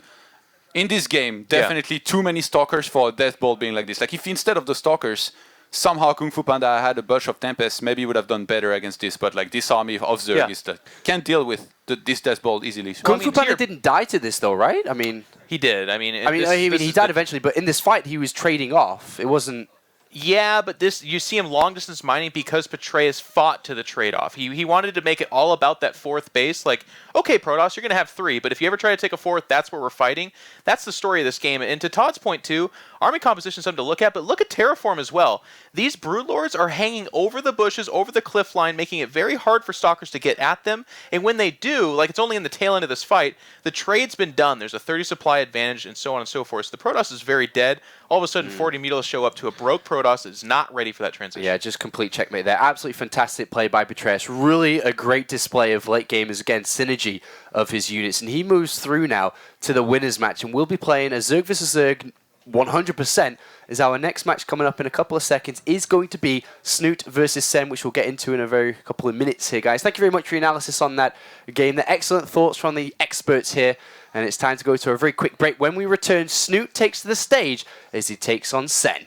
in this game, definitely too many Stalkers for a Death Ball being like this. Like if instead of the Stalkers, somehow GunGFuBanDa had a bunch of Tempests, maybe he would have done better against this. But like this army of Zerg is that can't deal with this Death Ball easily. GunGFuBanDa didn't die to this though, right? I mean... He did. I mean, he died eventually, but in this fight, he was trading off. It wasn't... Yeah, but this you see him long-distance mining because Petraeus fought to the trade-off. He wanted to make it all about that 4th base. Like, okay, Protoss, you're going to have 3, but if you ever try to take a 4th, that's where we're fighting. That's the story of this game. And to Todd's point, too, army composition is something to look at, but look at Terraform as well. These Broodlords are hanging over the bushes, over the cliff line, making it very hard for Stalkers to get at them. And when they do, like it's only in the tail end of this fight, the trade's been done. There's a 30 supply advantage and so on and so forth. So the Protoss is very dead. All of a sudden, 40 Mutilas show up to a broke Protoss that is not ready for that transition. Yeah, just complete checkmate there. Absolutely fantastic play by Petraeus. Really a great display of late gamers. Again, synergy of his units. And he moves through now to the winners match. And we'll be playing a Zerg vs. Zerg 100%. As our next match coming up in a couple of seconds is going to be Snoot versus Sen, which we'll get into in a very couple of minutes here, guys. Thank you very much for your analysis on that game. The excellent thoughts from the experts here. And it's time to go to a very quick break. When we return, Snoot takes to the stage as he takes on Sen.